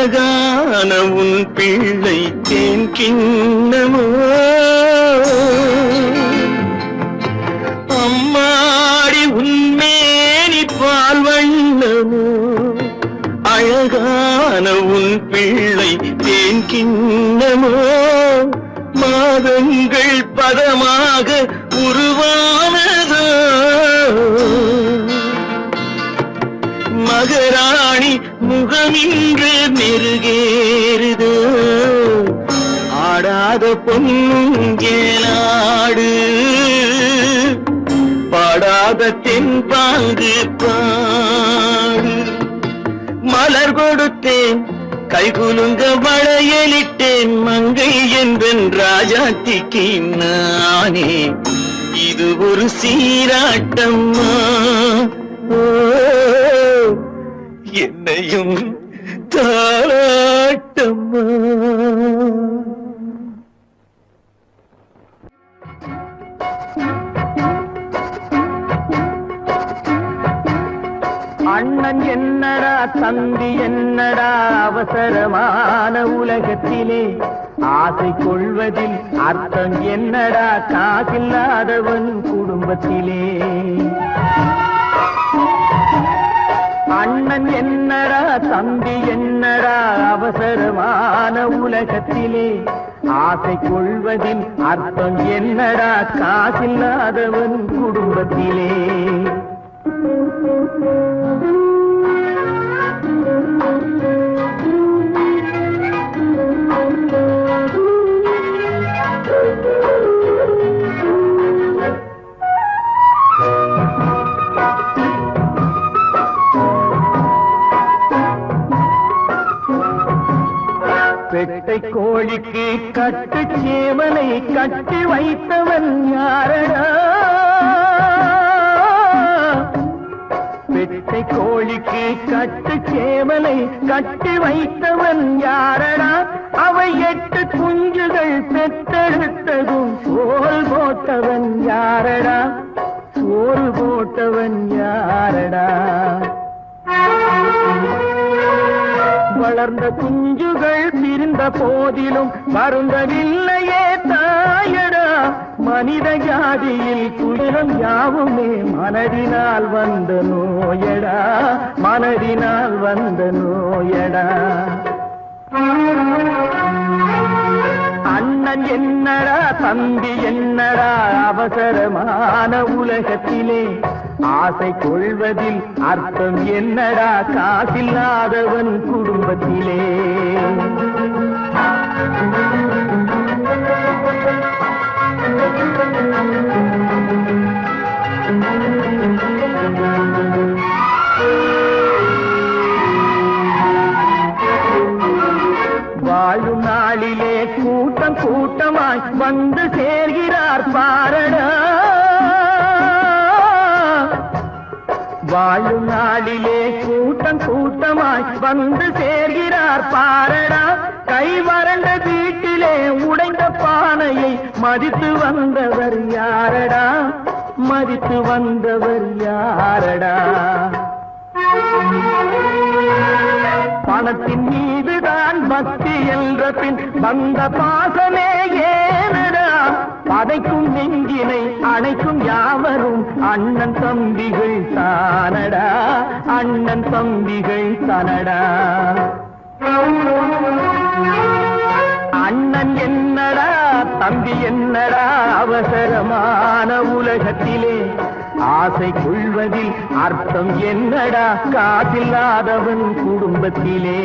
அழகான உன் பிள்ளை தேன் கிண்ணமோ அம்மாடி உன்மேனி பால் வண்ணமோ அழகான உன் பிள்ளை தேன் கிண்ணமோ மாதங்கள் பதமாக உருவானதோ மகராணி முகமின்று மெருகேறுதோ ஆடாத பொன்னுங்கேலாடு பாடாத தென்பாங்கு பாடு மலர் கொடுத்தேன் கைகுலுங்க வளையலிட்டேன் மங்கை என்பன் ராஜாத்திக்கு நானே இது ஒரு சீராட்டம்மா என்னையும் தாராட்டம்மா அண்ணன் என்னடா தம்பி என்னடா அவசரமான உலகத்திலே ஆசை கொள்வதில் அர்த்தம் என்னடா காசில்லாதவன் குடும்பத்திலே அண்ணன் என்னடா தம்பி என்னடா அவசரமான உலகத்திலே ஆசை கொள்வதில் அர்த்தம் என்னடா காசில்லாதவன் குடும்பத்திலே பெட்டை கோழிக்கு கட்டு சேவலை கட்டி வைத்தவன் யாரடா பெட்டை கோழிக்கு கட்டு சேவலை கட்டி வைத்தவன் யாரடா அவை 8 குஞ்சுகள் பெற்றெடுத்ததும் சோல் போட்டவன் யாரடா சோறு போட்டவன் யாரடா வளர்ந்த குஞ்சுகள் பிரிந்த போதிலும் வருந்தவில்லையே தாயடா மனித ஜாதியில் துயரம் யாவுமே மனதினால் வந்த நோயடா மனதினால் வந்த நோயடா அண்ணன் என்னடா தம்பி என்னடா அவசரமான உலகத்திலே ஆசை கொள்வதில் அர்த்தம் என்னடா காசில்லாதவன் குடும்பத்திலே வாழும் நாளிலே கூட்டம் கூட்டமாய் வந்து சேர்கிறார் பாரடா வாழும் நாளிலே கூட்டம் கூட்டமாய் வந்து சேர்கிறார் பாரடா கை வறண்ட வீட்டிலே உடைந்த பானையை மதித்து வந்தவர் யாரடா மதித்து வந்தவர் யாரடா பணத்தின் மீதுதான் பக்தி என்ற பின் வந்த பாசமே ஏனடா பதைக்கும் நெஞ்சினை அணைக்கும் யாவரும் அண்ணன் தம்பிகள் தானடா அண்ணன் தம்பிகள் தானடா அண்ணன் என்னடா தம்பி என்னடா அவசரமான உலகத்திலே ஆசை கொள்வதில் அர்த்தம் என்னடா காசில்லாதவன் குடும்பத்திலே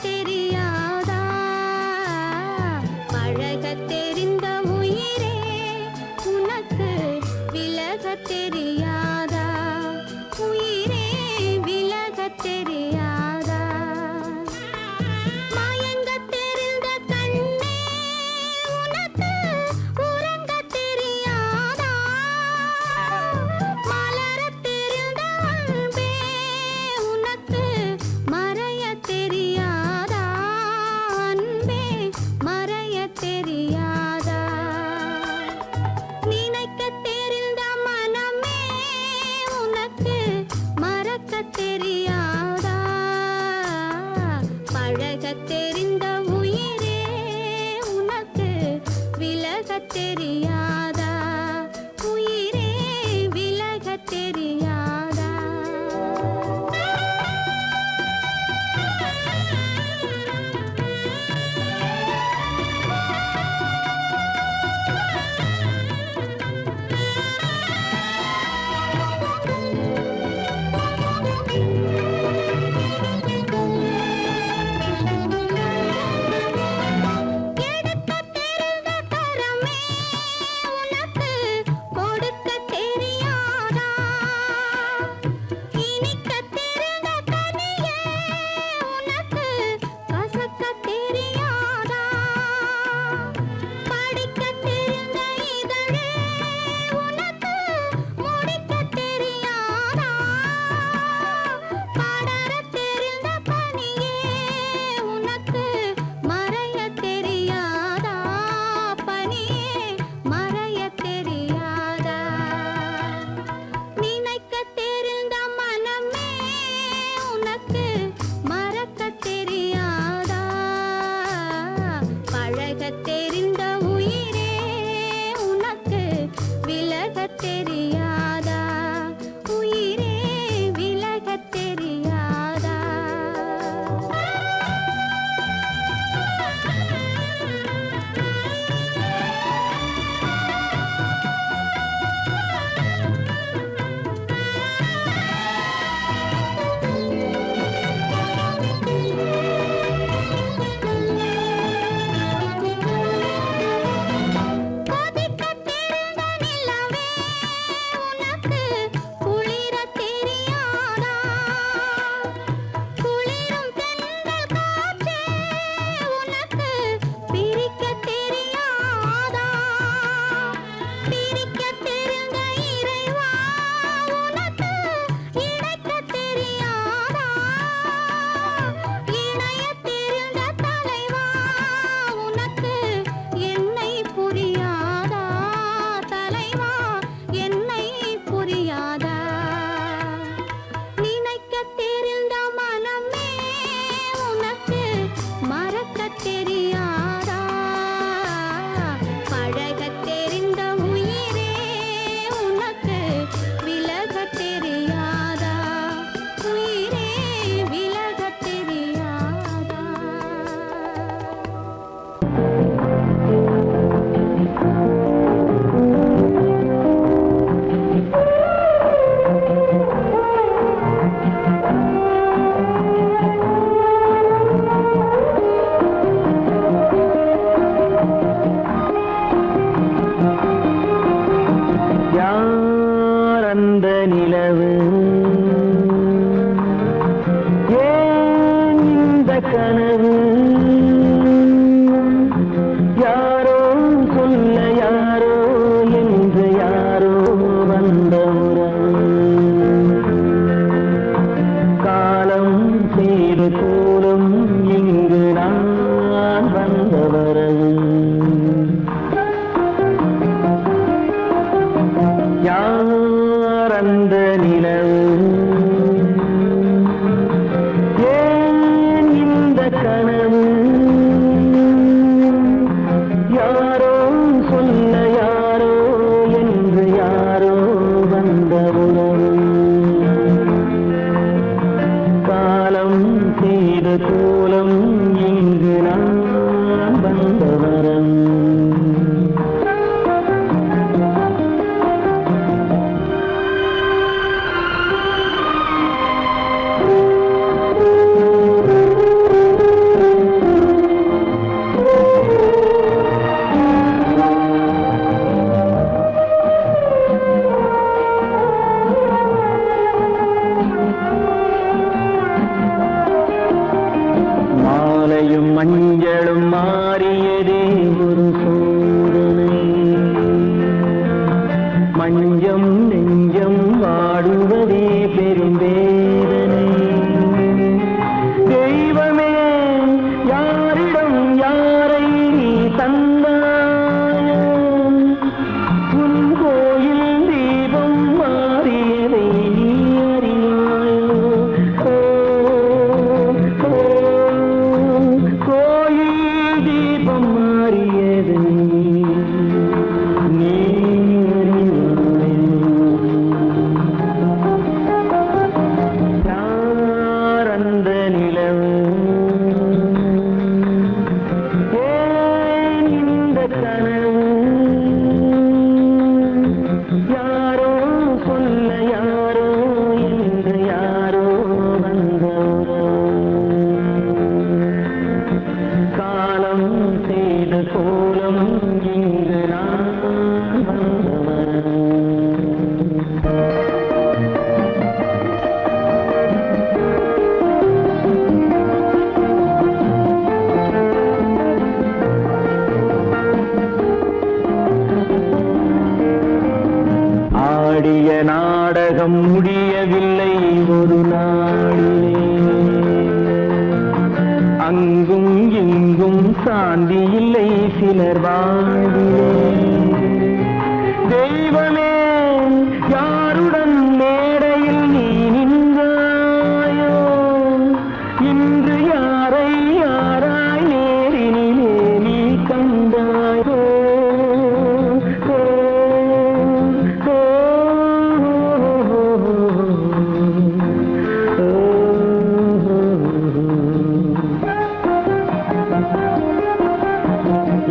தெரியாதா பழகத் தெரிந்த உயிரே உனக்கு விலகத் தெரியாதா உயிரே விலகத் தெரியாதா மயங்கத் தெரிந்த கண்ணே உனக்கு உறங்கத் தெரியாதா மலரத் தெரிந்த அன்பே உனக்கு மறையத் தெரியாதா அன்பே மறையத் தெரியாதா நினைக்கத் தெரிந்த மனமே உனக்கு மறக்கத் தெரியாதா பழகத் தெரிந்த உயிரே உனக்கு விலகத் தெரியாதா உயிரே விலகத் தெரியாதா எடுக்கத் தெரிந்த கரமே உனக்கு கொடுக்கத் தெரியாதா இனிக்கத் தெரிந்த கனியே உனக்கு கசக்கத் தெரியாதா படிக்கத் தெரிந்த இதழே உனக்கு முடிக்கத் தெரியாதா படரத் தெரிந்த பனியே உனக்கு மறையத் தெரியாதா பனியே மறையத் தெரியாதா நினைக்கத் தெரிந்த மனமே உனக்கு மறக்கத் தெரியாதா பழகத் தெரிந்த உயிரே உனக்கு விலகத் தெரியாதா உயிரே விலகத் தெரியாதா கொதிக்கத் தெரிந்த நிலவே உனக்கு குளிரத் தெரியாதா குளிரும் தென்றல் காற்றே உனக்கு பிரிக்கத் தெரியாதா பிரிக்கத் தெரிந்த இறைவா உனக்கு இணைக்கத் தெரியாதா இணையத் தெரிந்த தலைவா உனக்கு என்னை புரியாதா தலைவா என்னை புரியாதா நினைக்கத் தெரிந்த மனமே உனக்கு மறக்கத் தெரியாதா பழகத் தெரிந்த உயிரே உனக்கு விலகத் தெரியாதா உயிரே விலகத் தெரியாதா யார் அந்த நிலவு ஏன் இந்த கனவு யாரோ சொல்ல யாரோ என்று யாரோ வந்த உறவு காலம் செய்து கூறும் இங்கு நான் வந்த வரவு யார் அந்த நிலவு ஏன் இந்த கனவு யாரோ சொல்ல யாரோ என்று யாரோ வந்த உறவு காலம் செய்த கோலம் இங்கு நான் வந்த வரவு மலையும் மஞ்சளும் மாறியதே ஒரு சோதனை. மஞ்சம் நெஞ்சம் வாடுவதே பெரும் வேதனை. தெய்வமே யாரிடம் யாரை நீ தந்தாயோ, உன் கோயில் தீபம் மாறியதை நீ அறியாயோ. கோயில் தீபம் மாறியதை நீ யாரந்த நிலவு, ஏன் இந்த கனவு, யாரோ சொல்ல யாரோ என்று யாரோ வந்த காலம் செய்த கோலம் இங்கு நான் வந்தவன். ஆடிய நாடகம் முடியவில்லை ஒரு நாளிலே, அங்கும் இங்கும் சாந்தி இல்லை சிலர் வாழ்விலே. தெய்வமே யாருடன் மேடையில் நீ நின்றாயோ, இன்று யாரை யாராய் நேரினிலே நீ கண்டாயோ.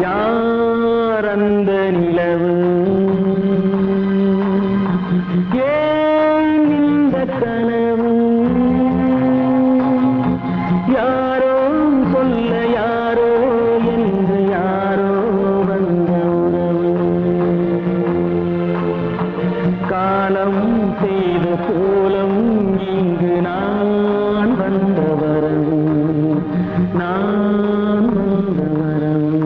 யாரந்த நிலவு, ஏன் இந்த கனவு, யாரோ சொல்ல யாரோ என்று யாரோ வந்த உறவு. காலம் செய்த கோலம் இங்கு நான் வந்த வரவு, நான் வந்த வரவு.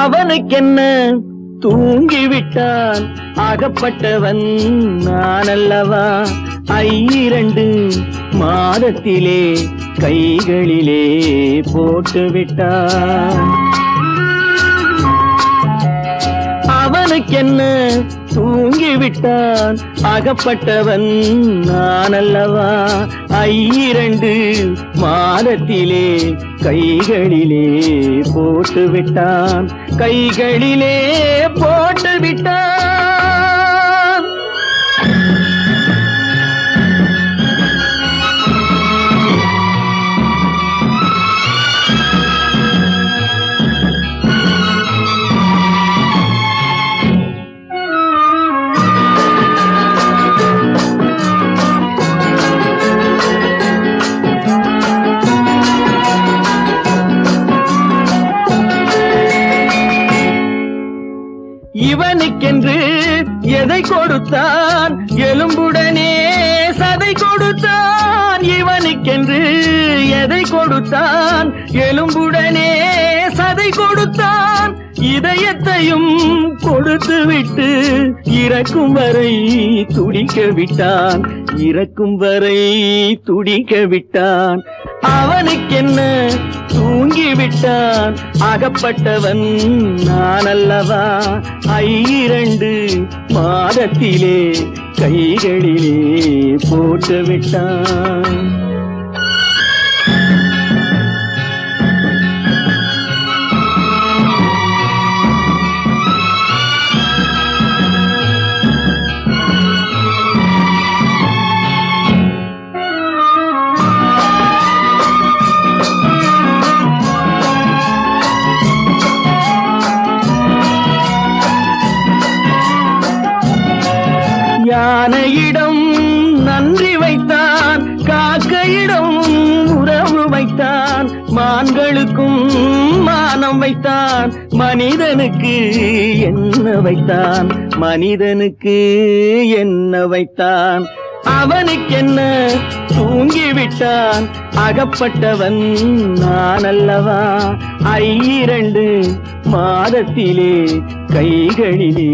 அவனுக்கென்ன தூங்கிவிட்டான் அகப்பட்டவன் நான் அல்லவா. 2 மாதத்திலே கைகளிலே போட்டுவிட்டான். அவனுக்கென்ன தூங்கிவிட்டான் அகப்பட்டவன் நான் அல்லவா. 2 மாதத்திலே கைகளிலே போட்டுவிட்டான், கைகளிலே போட்டுவிட்டான். இவனுக்கென்று எதை கொடுத்தான், எலும்புடனே சதை கொடுத்தான். இவனுக்கென்று எதை கொடுத்தான், எலும்புடனே சதை கொடுத்தான். இதயத்தையும் கொடுத்து விட்டு இறக்கும் வரை துடிக்க விட்டான், இறக்கும் வரை துடிக்க விட்டான். அவனுக்கென்ன தூங்கிவிட்டான் அகப்பட்டவன் நான் அல்லவா. 2 மாதத்திலே கைகளிலே போட்டுவிட்டான். யானையிடம் நன்றி வைத்தான், காக்கையிடம் உறவு வைத்தான். மான்களுக்கும் மானம் எண்ணம் வைத்தான் மனிதனுக்கு என்ன வைத்தான் மனிதனுக்கு என்ன வைத்தான் அவனுக்கென்ன தூங்கிவிட்டான் அகப்பட்டவன் நான் அல்லவா 2 மாதத்திலே கைகளிலே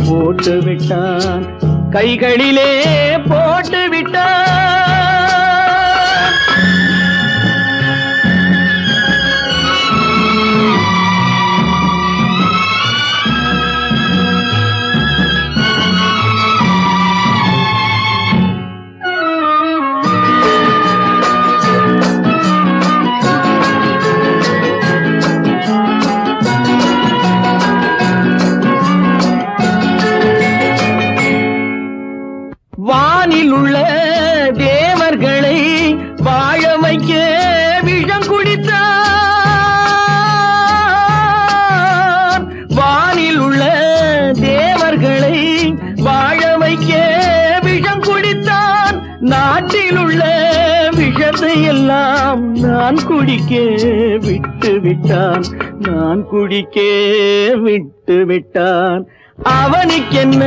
போட்டு விட்டான் கைகளிலே போட்டு விட்டான் வானில் உள்ள தேவர்களை வாழ வைக்க விஷம் குடித்தான் வானில் உள்ள தேவர்களை வாழ வைக்க விஷம் குடித்தான் நாட்டில் உள்ள விஷத்தை எல்லாம் நான் குடிக்க விட்டு விட்டான் நான் குடிக்க விட்டு விட்டான் அவனுக்கென்ன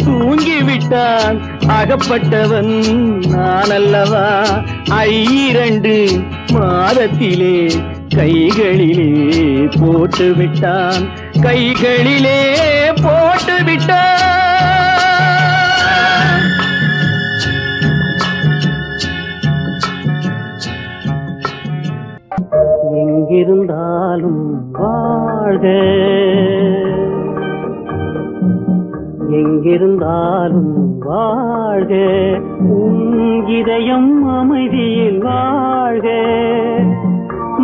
தூங்கிவிட்டான் அகப்பட்டவன் நான் அல்லவா 2 மாதத்திலே கைகளிலே போட்டு விட்டான் கைகளிலே போட்டு விட்டான் எங்கிருந்தாலும் வாழ்க எங்கிருந்தாலும் வாழ்க உன் இதயம் அமைதியில் வாழ்க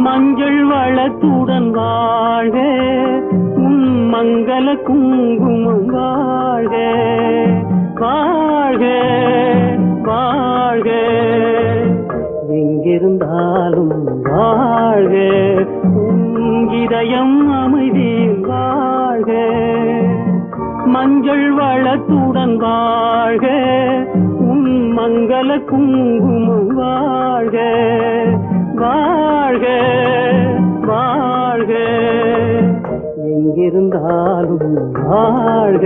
மஞ்சள் வளத்துடன் வாழ்க உன் மங்கள குங்குமம் வாழ்க வாழ்க வாழ்க எங்கிருந்தாலும் வாழ்க உன் இதயம் அமைதியில் வாழ்க மஞ்சள் வளத்துடன் வாழ்க உன் மங்கள குங்குமம் வாழ்க வாழ்க வாழ்க எங்கிருந்தாலும் வாழ்க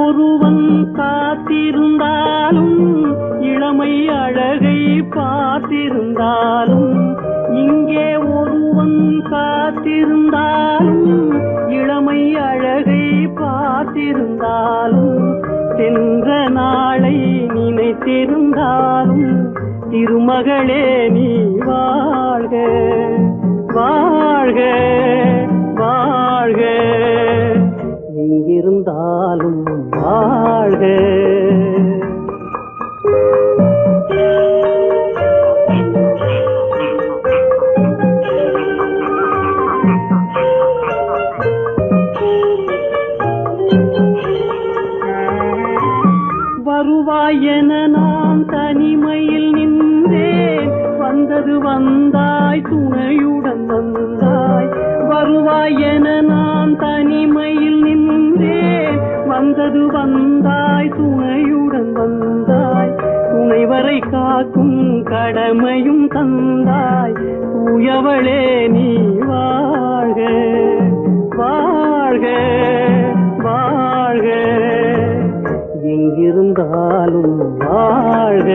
ஒருவன் காத்திருந்தாலும் இளமை அழகை பார்த்திருந்தாலும் இங்கே ஒருவன் காத்திருந்தாலும் இளமை அழகை பார்த்திருந்தாலும் சென்ற நாளை நினைத்திருந்தாலும் திருமகளே நீ வாழ்க வாழ்க வாழ்க எங்கிருந்தாலும் வாழ்க வருவாய் என நான் தனிமையில் நின்றேன் வந்தது வந்தாய் துணையுடன் வந்தாய் வருவாய் என நான் தனிமையில் நின்றேன் வந்தது வந்தாய் துணையுடன் வந்தாய் துணைவரை காக்கும் கடமையும் தந்தாய் தூயவளே நீ வாழ்க வாழ்க வாழ்க எங்கிருந்தாலும் வாழ்க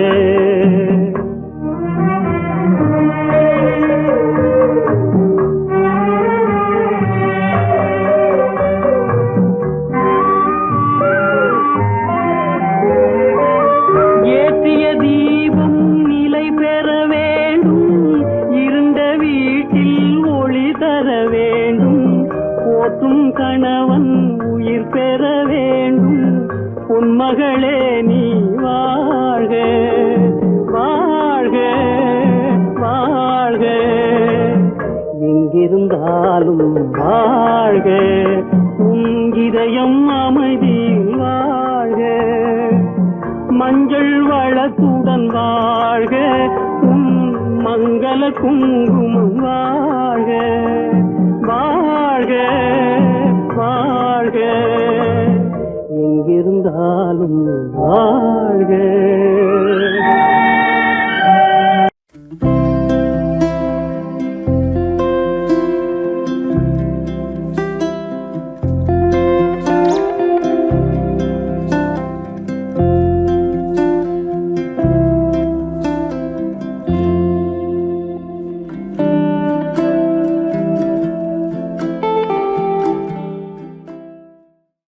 ஏற்றிய தீபம் நிலை பெற வேண்டும் இருண்ட வீட்டில் ஒளி தர வேண்டும் போற்றும் கணவன் உயிர் பெற வேண்டும் பொன்மகளே நீ வாழ்க வாழ்க வாழ்க எங்கிருந்தாலும் வாழ்க உன் இதயம் அமைதியில் வாழ்க மஞ்சள் வளத்துடன் வாழ்க உன் மங்கள குங்குமம் வாழ்க வாழ்க வாழ்க எங்கிருந்தாலும் வாழ்க